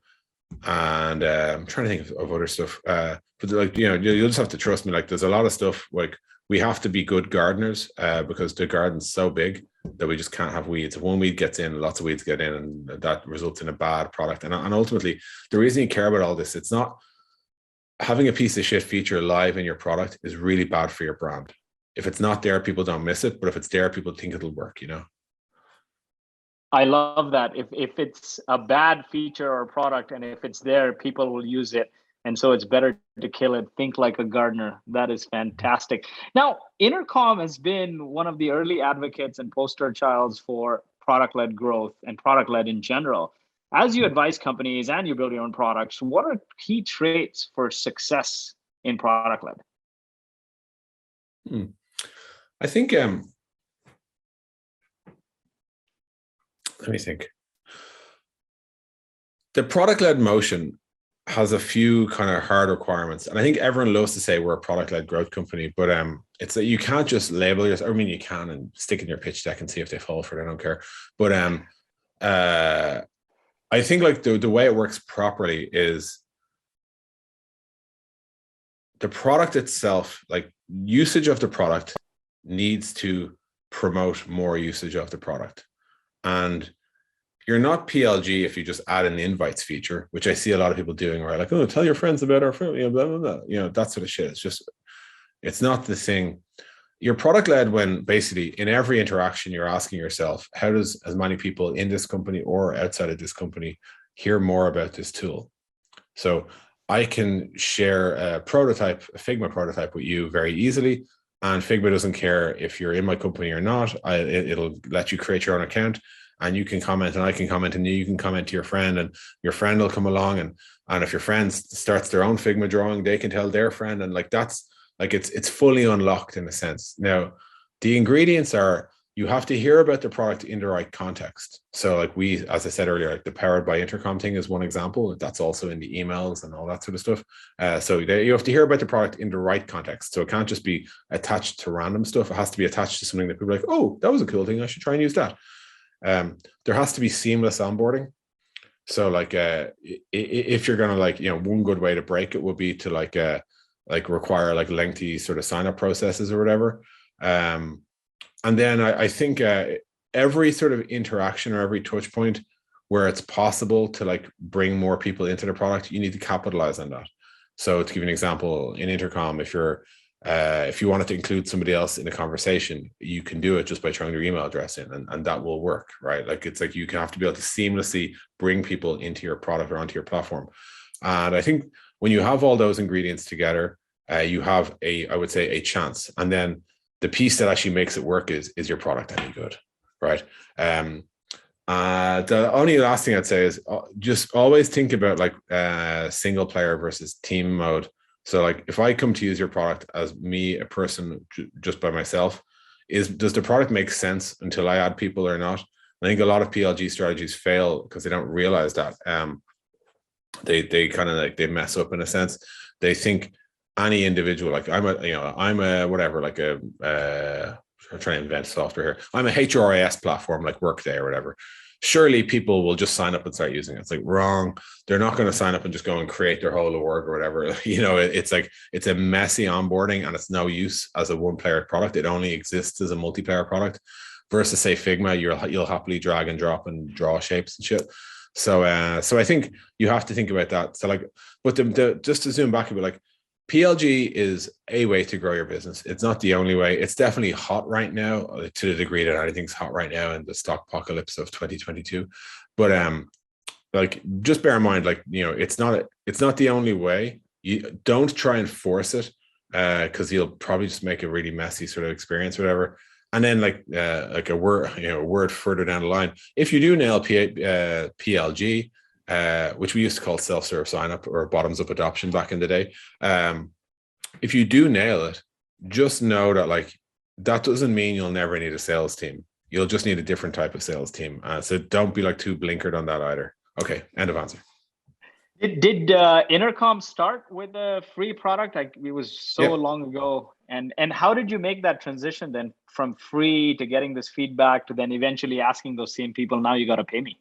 I'm trying to think of other stuff. But like, you'll just have to trust me. Like, there's a lot of stuff. Like, we have to be good gardeners because the garden's so big that we just can't have weeds. If one weed gets in, lots of weeds get in, and that results in a bad product. And ultimately, the reason you care about all this, it's not having a piece of shit feature live in your product is really bad for your brand. If it's not there, people don't miss it. But if it's there, people think it'll work, I love that. If it's a bad feature or product, and if it's there, people will use it. And so it's better to kill it. Think like a gardener. That is fantastic. Now, Intercom has been one of the early advocates and poster childs for product-led growth and product-led in general. As you advise companies and you build your own products, what are key traits for success in product-led? I think, let me think. The product-led motion has a few kind of hard requirements. And I think everyone loves to say we're a product-led growth company, but it's that you can't just label yourself. I mean, you can and stick in your pitch deck and see if they fall for it. I don't care. But I think like the way it works properly is the product itself, like usage of the product needs to promote more usage of the product. And you're not PLG if you just add an invites feature, which I see a lot of people doing, where like, oh, tell your friends about our friend, blah, blah, blah. That sort of shit. It's not the thing. You're product led when basically in every interaction you're asking yourself, how does as many people in this company or outside of this company hear more about this tool? So I can share a Figma prototype with you very easily. And Figma doesn't care if you're in my company or not. It'll let you create your own account, and you can comment and I can comment and you can comment to your friend, and your friend will come along. And if your friend starts their own Figma drawing, they can tell their friend. And like, that's like, it's fully unlocked in a sense. Now, the ingredients are, you have to hear about the product in the right context. So like as I said earlier, like the powered by Intercom thing is one example. That's also in the emails and all that sort of stuff. So you have to hear about the product in the right context. So it can't just be attached to random stuff. It has to be attached to something that people are like, oh, that was a cool thing, I should try and use that. There has to be seamless onboarding. So like if you're gonna like, one good way to break it would be to like require like lengthy sort of sign up processes or whatever. And then I think every sort of interaction or every touch point where it's possible to like bring more people into the product, you need to capitalize on that. So to give you an example, in Intercom, if you wanted to include somebody else in a conversation, you can do it just by throwing their email address in, and that will work, right? Like it's like you have to be able to seamlessly bring people into your product or onto your platform. And I think when you have all those ingredients together, you have I would say, a chance. And then the piece that actually makes it work is your product any good, right? The only last thing I'd say is just always think about like single player versus team mode. So like if I come to use your product as me, a person just by myself, does the product make sense until I add people or not? I think a lot of PLG strategies fail because they don't realize that. They kind of like, they mess up in a sense. They think any individual, like I'm a whatever, like I'm trying to invent software here. I'm a HRIS platform like Workday or whatever. Surely people will just sign up and start using it. It's like wrong. They're not going to sign up and just go and create their whole org or whatever. You know, it's like, it's a messy onboarding and it's no use as a one-player product. It only exists as a multiplayer product versus say Figma, you'll happily drag and drop and draw shapes and shit. So I think you have to think about that. So like, but just to zoom back a bit, like PLG is a way to grow your business. It's not the only way. It's definitely hot right now, to the degree that anything's hot right now in the stock apocalypse of 2022. But like, just bear in mind, like, you know, it's not the only way. You don't try and force it, because you'll probably just make a really messy sort of experience, or whatever. And then like a word further down the line, if you do nail PLG, which we used to call self-serve sign-up or bottoms-up adoption back in the day, if you do nail it, just know that like that doesn't mean you'll never need a sales team. You'll just need a different type of sales team. So don't be like too blinkered on that either. Okay, end of answer. Did Intercom start with a free product? Like, it was so long ago. And how did you make that transition then from free to getting this feedback to then eventually asking those same people, now you got to pay me?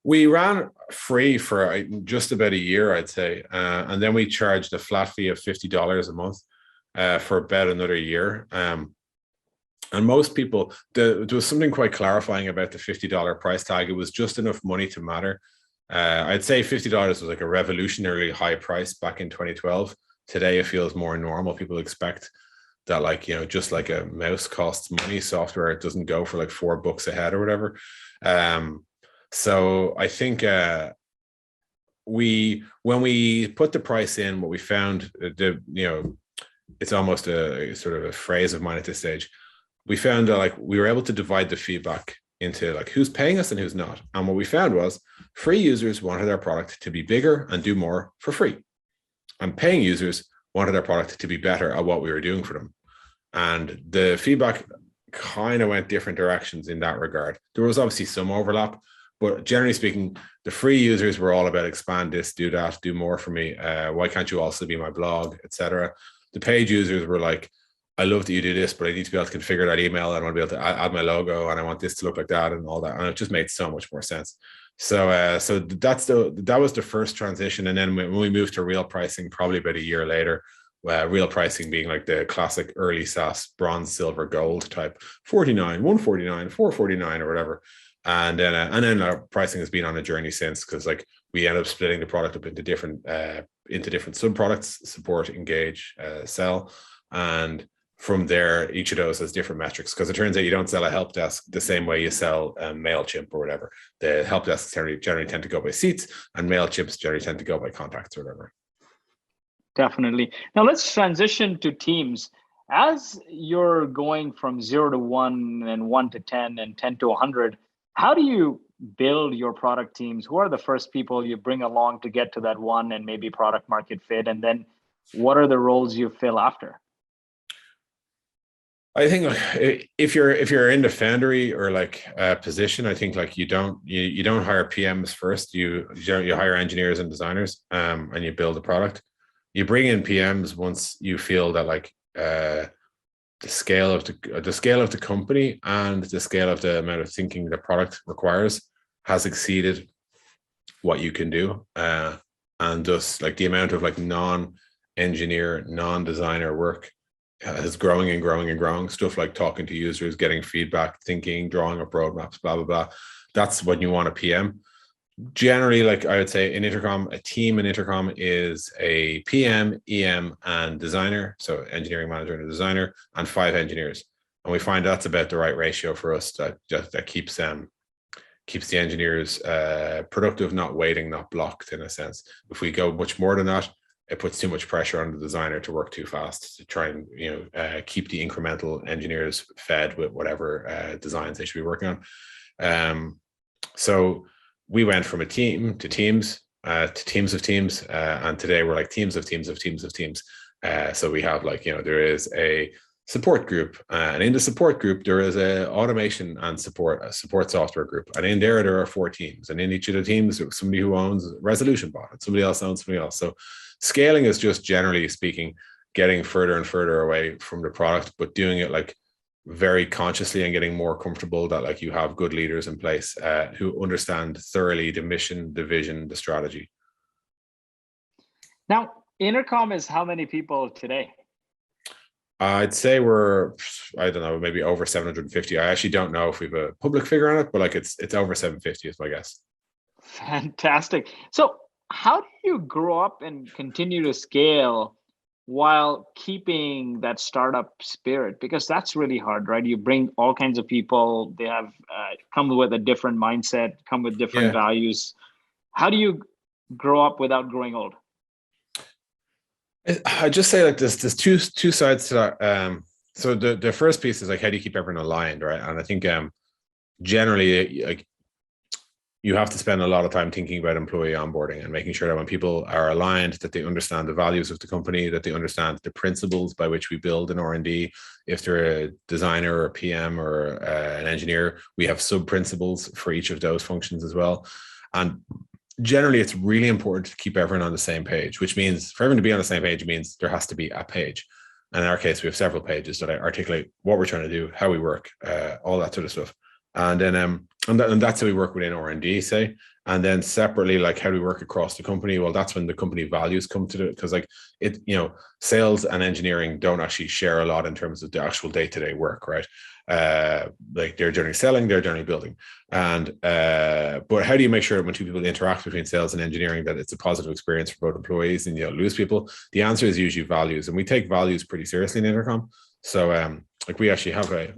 We ran free for just about a year, I'd say. And then we charged a flat fee of $50 a month for about another year. And most people, there was something quite clarifying about the $50 price tag. It was just enough money to matter. I'd say $50 was like a revolutionarily high price back in 2012. Today, it feels more normal. People expect that, like, you know, just like a mouse costs money, software, it doesn't go for like $4 a head or whatever. So I think when we put the price in, what we found, it's almost a sort of a phrase of mine at this stage. We found that like we were able to divide the feedback into like who's paying us and who's not. And what we found was free users wanted our product to be bigger and do more for free. And paying users wanted our product to be better at what we were doing for them. And the feedback kind of went different directions in that regard. There was obviously some overlap, but generally speaking, the free users were all about expand this, do that, do more for me. Why can't you also be my blog, etc. The paid users were like, I love that you do this, but I need to be able to configure that email. I want to be able to add my logo, and I want this to look like that, and all that. And it just made so much more sense. So that was the first transition. And then when we moved to real pricing, probably about a year later, real pricing being like the classic early SaaS bronze, silver, gold type, 49, 149, 449, or whatever. And then our pricing has been on a journey since, because like we ended up splitting the product up into different sub products: support, engage, sell, and from there, each of those has different metrics, because it turns out you don't sell a help desk the same way you sell a MailChimp or whatever. The help desks generally tend to go by seats, and MailChimps generally tend to go by contacts or whatever. Definitely. Now let's transition to teams. As you're going from 0 to 1 and 1 to 10 and 10 to 100, how do you build your product teams? Who are the first people you bring along to get to that 1 and maybe product market fit? And then what are the roles you fill after? I think if you're in the Foundry or like position, I think like you don't hire PMs first. You hire engineers and designers, and you build a product. You bring in PMs once you feel that like the scale of the company and the scale of the amount of thinking the product requires has exceeded what you can do, and just like the amount of like non-engineer, non-designer work is growing and growing and growing. Stuff like talking to users, getting feedback, thinking, drawing up roadmaps, blah, blah, blah. That's when you want a PM. Generally, like I would say in Intercom, a team in Intercom is a PM, EM, and designer. So engineering manager and a designer, and 5 engineers. And we find that's about the right ratio for us that keeps the engineers productive, not waiting, not blocked in a sense. If we go much more than that, it puts too much pressure on the designer to work too fast to try and keep the incremental engineers fed with whatever designs they should be working on. So we went from a team to teams to teams of teams, and today we're like teams of teams of teams of teams. So we have there is a support group, and in the support group there is a automation and support software group, and in there are 4 teams, and in each of the teams there's somebody who owns resolution bot, and somebody else owns somebody else. So scaling is just, generally speaking, getting further and further away from the product, but doing it like very consciously and getting more comfortable that like you have good leaders in place who understand thoroughly the mission, the vision, the strategy. Now, Intercom is how many people today? I'd say we're, I don't know, maybe over 750. I actually don't know if we have a public figure on it, but like it's over 750 is my guess. Fantastic. So how do you grow up and continue to scale while keeping that startup spirit? Because that's really hard, right? You bring all kinds of people, they have come with a different mindset, come with different values. How do you grow up without growing old? I just say like there's two sides to that. So the first piece is like, how do you keep everyone aligned, right? And I think generally, like, you have to spend a lot of time thinking about employee onboarding and making sure that when people are aligned, that they understand the values of the company, that they understand the principles by which we build an R&D. If they're a designer or a PM or an engineer, we have sub principles for each of those functions as well. And generally, it's really important to keep everyone on the same page, which means for everyone to be on the same page, it means there has to be a page. And in our case, we have several pages that articulate what we're trying to do, how we work, all that sort of stuff. And then and that's how we work within R&D, say. And then separately, like, how do we work across the company? Well, that's when the company values come to it, because like it, sales and engineering don't actually share a lot in terms of the actual day-to-day work, right? Like they're generally selling, they're generally building. And but how do you make sure when 2 people interact between sales and engineering that it's a positive experience for both employees and you don't lose people? The answer is usually values, and we take values pretty seriously in Intercom. So like we actually have I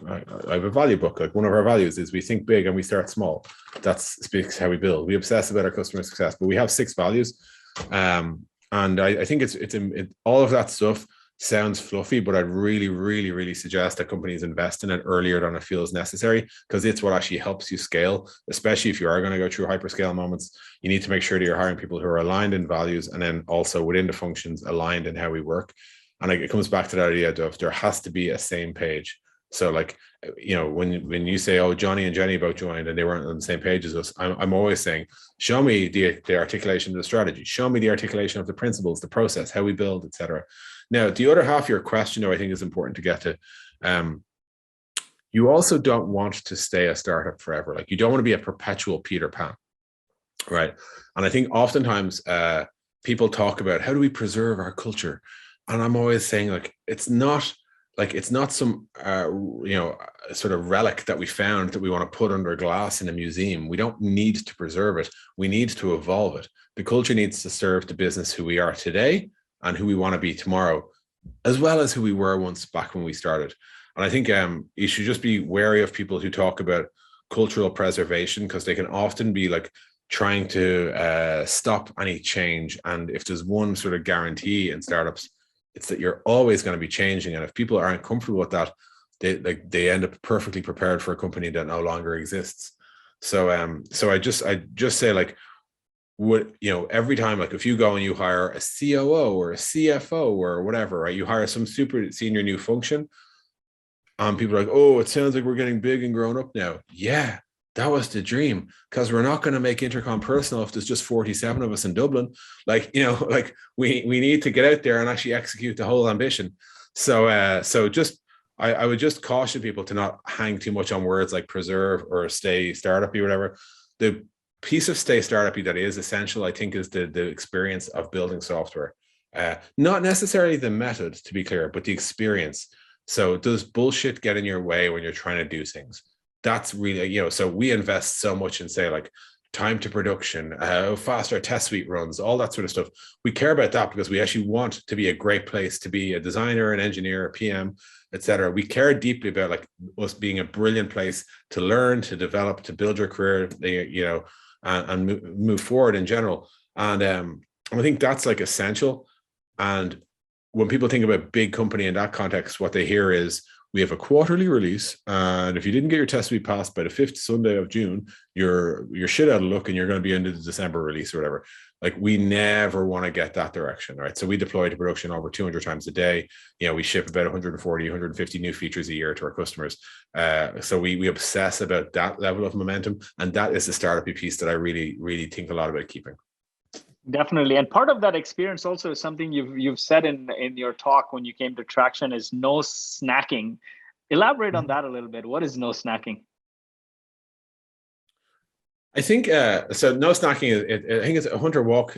have a value book. Like one of our values is we think big and we start small. That speaks how we build. We obsess about our customer success, but we have 6 values. And I think it's all of that stuff sounds fluffy, but I'd really, really, really suggest that companies invest in it earlier than it feels necessary, because it's what actually helps you scale, especially if you are going to go through hyperscale moments. You need to make sure that you're hiring people who are aligned in values, and then also within the functions aligned in how we work. And it comes back to that idea of there has to be a same page. So like, when you say, oh, Johnny and Jenny both joined and they weren't on the same page as us, I'm always saying, show me the articulation of the strategy, show me the articulation of the principles, the process, how we build, etc. Now, the other half of your question, though, I think is important to get to. You also don't want to stay a startup forever. Like, you don't want to be a perpetual Peter Pan, right? And I think oftentimes people talk about, how do we preserve our culture? And I'm always saying, like, it's not some sort of relic that we found that we want to put under glass in a museum. We don't need to preserve it. We need to evolve it. The culture needs to serve the business who we are today and who we want to be tomorrow, as well as who we were once back when we started. And I think you should just be wary of people who talk about cultural preservation, because they can often be like trying to stop any change. And if there's one sort of guarantee in startups, it's that you're always going to be changing. And if people aren't comfortable with that, they end up perfectly prepared for a company that no longer exists. So I just say, like, every time, like, if you go and you hire a COO or a CFO or whatever, right, you hire some super senior new function, people are like, oh, it sounds like we're getting big and grown up now. Yeah, that was the dream, because we're not going to make Intercom personal if there's just 47 of us in Dublin. Like, like we need to get out there and actually execute the whole ambition. So I would just caution people to not hang too much on words like preserve or stay startup-y or whatever. The piece of stay startup-y that is essential, I think, is the experience of building software. Not necessarily the method, to be clear, but the experience. So does bullshit get in your way when you're trying to do things? That's really, so we invest so much in, say, like time to production, how fast our test suite runs, all that sort of stuff. We care about that because we actually want to be a great place to be a designer, an engineer, a PM, etc. We care deeply about like us being a brilliant place to learn, to develop, to build your career, and move forward in general. And I think that's like essential. And when people think about big company in that context, what they hear is we have a quarterly release, and if you didn't get your test suite passed by the 5th Sunday of June, you're shit out of luck and you're going to be into the December release or whatever. Like, we never want to get that direction, right? So we deploy to production over 200 times a day. We ship about 140, 150 new features a year to our customers. So we obsess about that level of momentum, and that is the startup piece that I really, really think a lot about keeping. Definitely. And part of that experience also is something you've said in your talk when you came to Traction is no snacking. Elaborate on that a little bit. What is no snacking? I think so. No snacking I think it's a Hunter Walk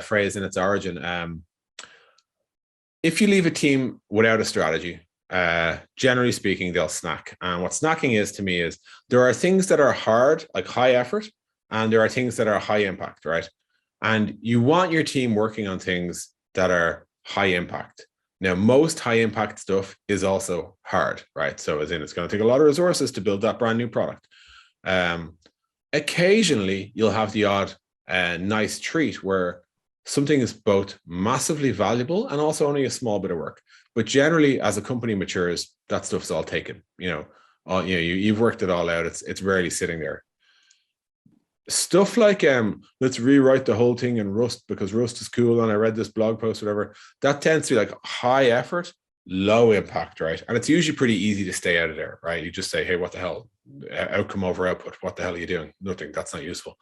phrase in its origin. If you leave a team without a strategy, generally speaking, they'll snack. And what snacking is to me is there are things that are hard, like high effort, and there are things that are high impact, right? And you want your team working on things that are high impact. Now, most high impact stuff is also hard, right? So as in, it's going to take a lot of resources to build that brand new product. Occasionally, you'll have the odd nice treat where something is both massively valuable and also only a small bit of work. But generally, as a company matures, that stuff's all taken. You've worked it all out. It's rarely sitting there. Stuff like let's rewrite the whole thing in Rust because Rust is cool and I read this blog post, whatever, that tends to be like high effort, low impact, right? And it's usually pretty easy to stay out of there, right? You just say, hey, what the hell? Outcome over output. What the hell are you doing? Nothing. That's not useful.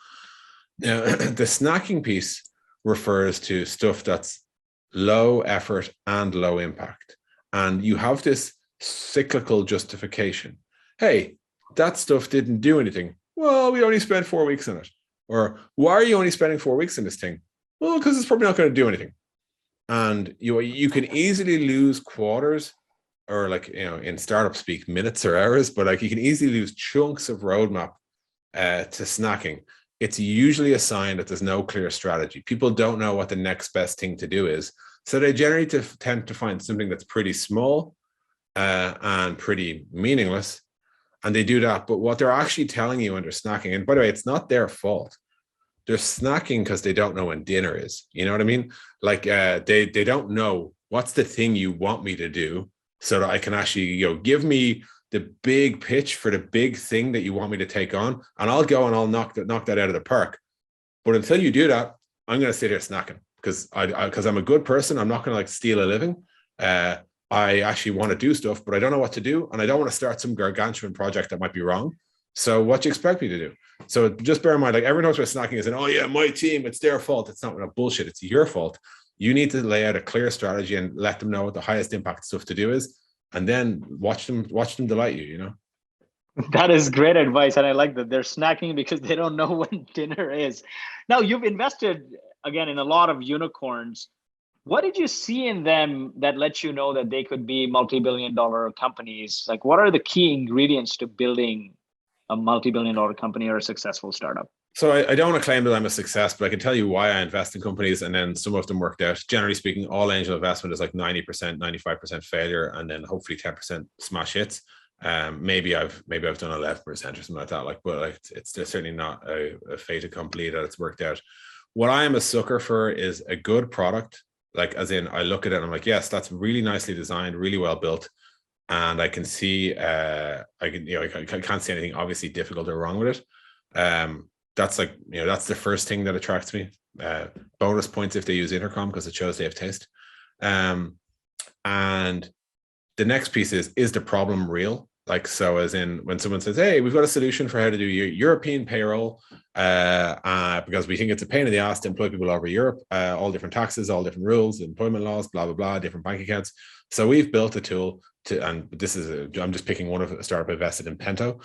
Now, the snacking piece refers to stuff that's low effort and low impact. And you have this cyclical justification. Hey, that stuff didn't do anything. Well, we only spent 4 weeks in it. Or why are you only spending 4 weeks in this thing? Well, because it's probably not going to do anything. And you can easily lose quarters, or like, in startup speak, minutes or hours, but like you can easily lose chunks of roadmap to snacking. It's usually a sign that there's no clear strategy. People don't know what the next best thing to do is. So they generally tend to find something that's pretty small and pretty meaningless. And they do that. But what they're actually telling you when they're snacking, and by the way, it's not their fault. They're snacking because they don't know when dinner is. You know what I mean? Like they don't know what's the thing you want me to do so that I can actually, give me the big pitch for the big thing that you want me to take on. And I'll go and I'll knock that out of the park. But until you do that, I'm going to sit here snacking because I'm a good person. I'm not going to like steal a living. I actually want to do stuff, but I don't know what to do. And I don't want to start some gargantuan project that might be wrong. So what do you expect me to do? So just bear in mind, like everyone knows what snacking is, and oh yeah, my team, it's their fault. It's not bullshit. It's your fault. You need to lay out a clear strategy and let them know what the highest impact stuff to do is, and then watch them delight you. That is great advice. And I like that they're snacking because they don't know when dinner is. Now, you've invested, again, in a lot of unicorns. What did you see in them that lets you know that they could be multi-billion-dollar companies? Like, what are the key ingredients to building a multi-billion-dollar company or a successful startup? So I don't want to claim that I'm a success, but I can tell you why I invest in companies, and then some of them worked out. Generally speaking, all angel investment is like 90%, 95% failure, and then hopefully 10% smash hits. Maybe I've done 11% or something like that. But it's certainly not a fait accompli that it's worked out. What I am a sucker for is a good product. Like, as in, I look at it and I'm like, yes, that's really nicely designed, really well built. And I can see, I can't see anything obviously difficult or wrong with it. That's like, that's the first thing that attracts me. Bonus points if they use Intercom because it shows they have taste. And the next piece is the problem real? Like, so as in when someone says, hey, we've got a solution for how to do European payroll because we think it's a pain in the ass to employ people over Europe, all different taxes, all different rules, employment laws, blah, blah, blah, different bank accounts. So we've built a tool and this is, I'm just picking one of a startup invested in Pento.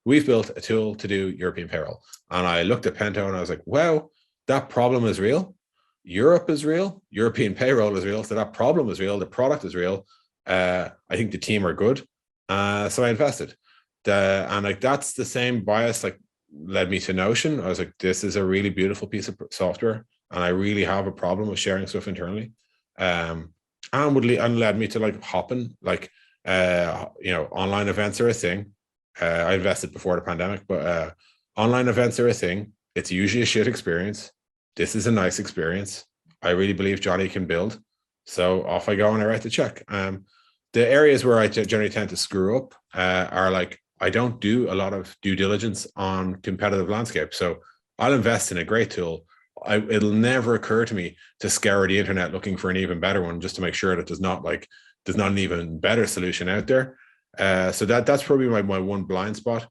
We've built a tool to do European payroll. And I looked at Pento and I was like, wow, that problem is real. Europe is real, European payroll is real, so that problem is real, the product is real. I think the team are good, so I invested. And like that's the same bias like led me to Notion. I was like, this is a really beautiful piece of software, and I really have a problem with sharing stuff internally. And led me to like hopping, like online events are a thing. I invested before the pandemic, but online events are a thing. It's usually a shit experience. This is a nice experience. I really believe Johnny can build. So off I go and I write the check. The areas where I generally tend to screw up are like, I don't do a lot of due diligence on competitive landscape. So I'll invest in a great tool. It'll never occur to me to scour the internet looking for an even better one just to make sure that there's not an even better solution out there. So that's probably my one blind spot.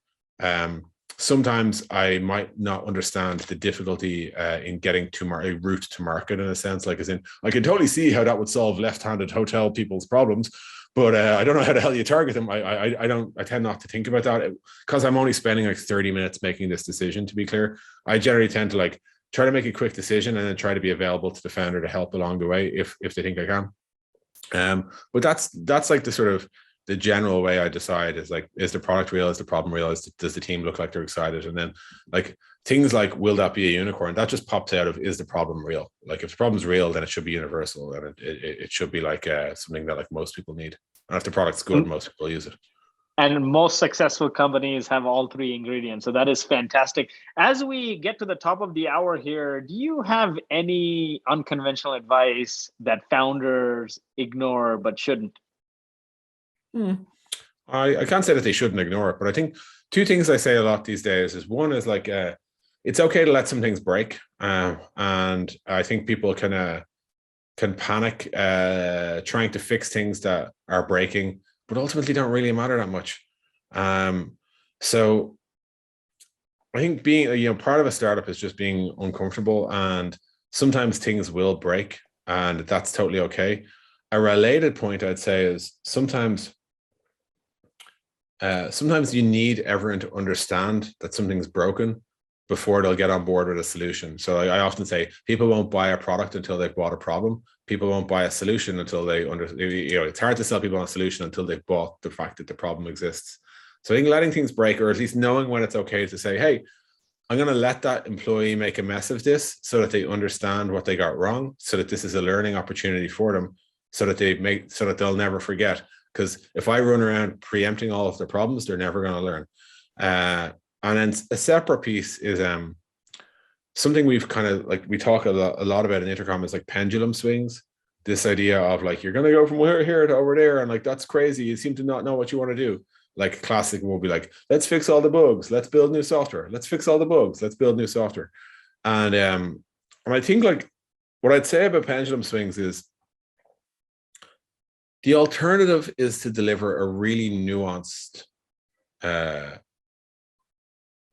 Sometimes I might not understand the difficulty in getting to a route to market, in a sense, like as in, I can totally see how that would solve left-handed hotel people's problems, but I don't know how the hell you target them. I tend not to think about that because I'm only spending like 30 minutes making this decision, to be clear. I generally tend to like try to make a quick decision and then try to be available to the founder to help along the way if they think I can. But that's like the sort of the general way I decide is like, is the product real? Is the problem real? Does the team look like they're excited? And then like things like, will that be a unicorn? That just pops out of, is the problem real? Like if the problem's real, then it should be universal, and it should be like something that like most people need. And if the product's good, most people use it. And most successful companies have all three ingredients. So that is fantastic. As we get to the top of the hour here, do you have any unconventional advice that founders ignore but shouldn't? I can't say that they shouldn't ignore it, but I think two things I say a lot these days is, one is like, it's okay to let some things break. And I think people can panic trying to fix things that are breaking, but ultimately don't really matter that much. So I think being, part of a startup is just being uncomfortable, and sometimes things will break, and that's totally okay. A related point I'd say is sometimes you need everyone to understand that something's broken before they'll get on board with a solution. So I often say people won't buy a product until they've bought a problem. People won't buy a solution until it's hard to sell people on a solution until they've bought the fact that the problem exists. So I think letting things break, or at least knowing when it's okay to say, hey, I'm going to let that employee make a mess of this so that they understand what they got wrong, so that this is a learning opportunity for them, so that they'll never forget. Because if I run around preempting all of their problems, they're never going to learn. And then a separate piece is something we've kind of like, we talk a lot about in Intercom is like pendulum swings. This idea of like, you're going to go from here to over there, and like, that's crazy. You seem to not know what you want to do. Like classic will be like, let's fix all the bugs. Let's build new software. Let's fix all the bugs. Let's build new software. And I think like what I'd say about pendulum swings is, the alternative is to deliver a really nuanced,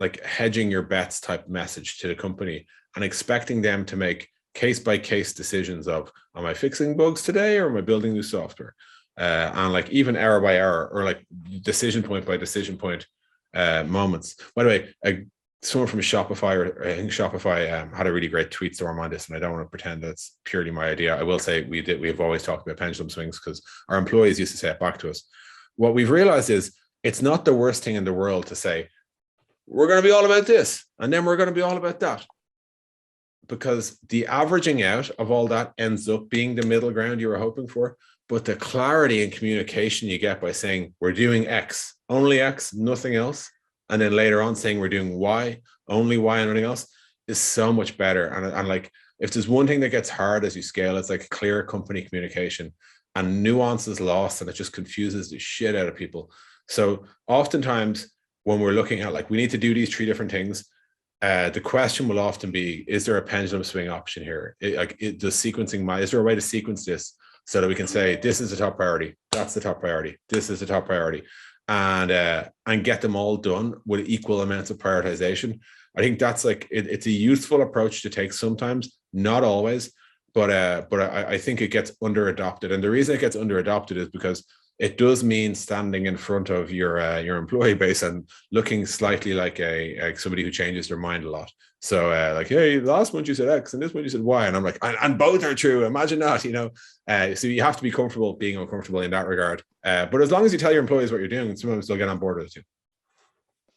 like hedging your bets type message to the company, and expecting them to make case by case decisions of, am I fixing bugs today or am I building new software? And like even error by error, or like decision point by decision point moments. By the way, someone from Shopify, or I think Shopify had a really great tweet storm on this, and I don't want to pretend that's purely my idea. I will say we've always talked about pendulum swings because our employees used to say it back to us. What we've realized is it's not the worst thing in the world to say, we're going to be all about this, and then we're going to be all about that. Because the averaging out of all that ends up being the middle ground you were hoping for. But the clarity and communication you get by saying, we're doing X, only X, nothing else, and then later on saying we're doing Y, only Y and nothing else, is so much better. And like, if there's one thing that gets hard as you scale, it's like clear company communication, and nuance is lost, and it just confuses the shit out of people. So oftentimes when we're looking at like, we need to do these 3 different things, the question will often be, is there a pendulum swing option here? Does sequencing, is there a way to sequence this so that we can say, this is the top priority, that's the top priority, this is the top priority, and get them all done with equal amounts of prioritization? I think that's like, it's a useful approach to take sometimes, not always, but I think it gets under adopted. And the reason it gets under adopted is because it does mean standing in front of your employee base and looking slightly like somebody who changes their mind a lot. So like, hey, last month you said X and this month you said Y, and I'm like, and both are true. Imagine that, So you have to be comfortable being uncomfortable in that regard. But as long as you tell your employees what you're doing, some of them still get on board with it too.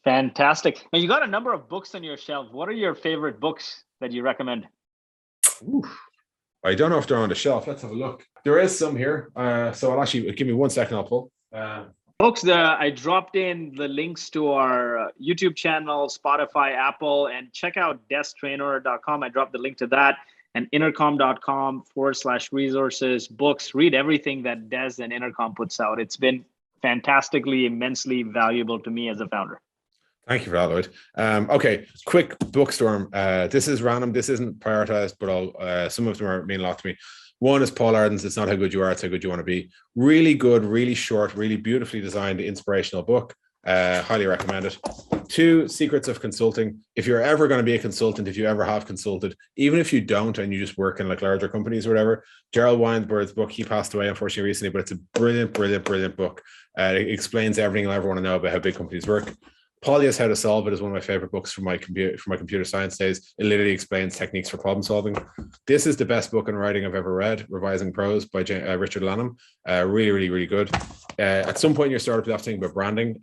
Fantastic. Now, you got a number of books on your shelf. What are your favorite books that you recommend? Ooh, I don't know if they're on the shelf. Let's have a look. There is some here. So I'll actually give me 1 second. I'll pull. Folks, I dropped in the links to our YouTube channel, Spotify, Apple, and check out Traynor.com. I dropped the link to that, and intercom.com/resources, books. Read everything that Des and Intercom puts out. It's been fantastically, immensely valuable to me as a founder. Thank you for that, Lloyd. Okay, quick bookstorm. This is random. This isn't prioritized, but some of them mean a lot to me. One is Paul Arden's It's Not How Good You Are, It's How Good You Want to Be. Really good, really short, really beautifully designed, inspirational book. Highly recommend it. 2, Secrets of Consulting. If you're ever going to be a consultant, if you ever have consulted, even if you don't and you just work in like larger companies or whatever, Gerald Weinberg's book, he passed away unfortunately recently, but it's a brilliant, brilliant, brilliant book. It explains everything you'll ever want to know about how big companies work. Polya's How to Solve It is one of my favorite books from my computer science days. It literally explains techniques for problem solving. This is the best book on writing I've ever read, Revising Prose by Richard Lanham. Really, really, really good. At some point in your startup, you have to think about branding.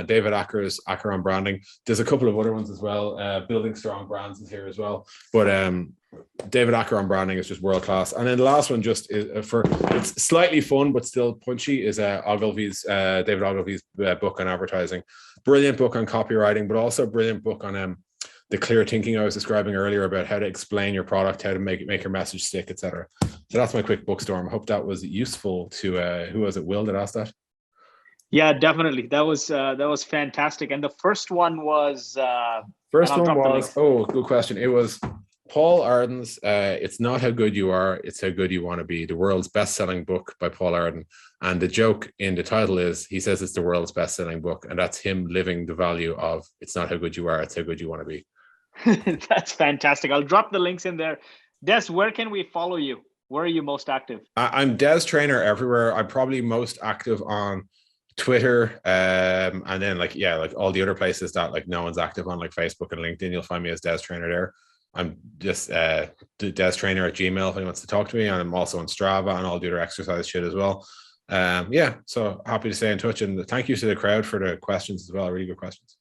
David Acker's Acker on Branding. There's a couple of other ones as well. Building Strong Brands is here as well. But David Acker on Branding is just world class. And then the last one just is it's slightly fun but still punchy is David Ogilvy's book on advertising. Brilliant book on copywriting, but also a brilliant book on the clear thinking I was describing earlier about how to explain your product, how to make your message stick, etc. So that's my quick bookstorm. I hope that was useful to who was it? Will that asked that? Yeah, definitely. That was fantastic. And the first one was good question. It was Paul Arden's It's Not How Good You Are, It's How Good You Want to Be, the world's best-selling book by Paul Arden. And the joke in the title is he says it's the world's best-selling book, and that's him living the value of it's not how good you are, it's how good you want to be. That's fantastic. I'll drop the links in there. Des, where can we follow you? Where are you most active? I'm Des Traynor everywhere. I'm probably most active on Twitter, and then like all the other places that like no one's active on, like Facebook and LinkedIn. You'll find me as Des Traynor there. I'm just DesTraynor@gmail if anyone wants to talk to me, and I'm also on Strava and all the other exercise shit as well. So happy to stay in touch, and thank you to the crowd for the questions as well. Really good questions.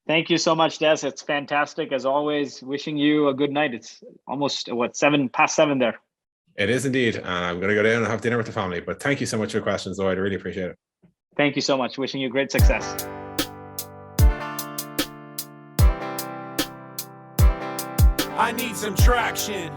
Thank you so much, Des. It's fantastic as always. Wishing you a good night. It's almost past 7 there. It is indeed, and I'm going to go down and have dinner with the family. But thank you so much for the questions, Lloyd. I really appreciate it. Thank you so much. Wishing you great success. I need some traction.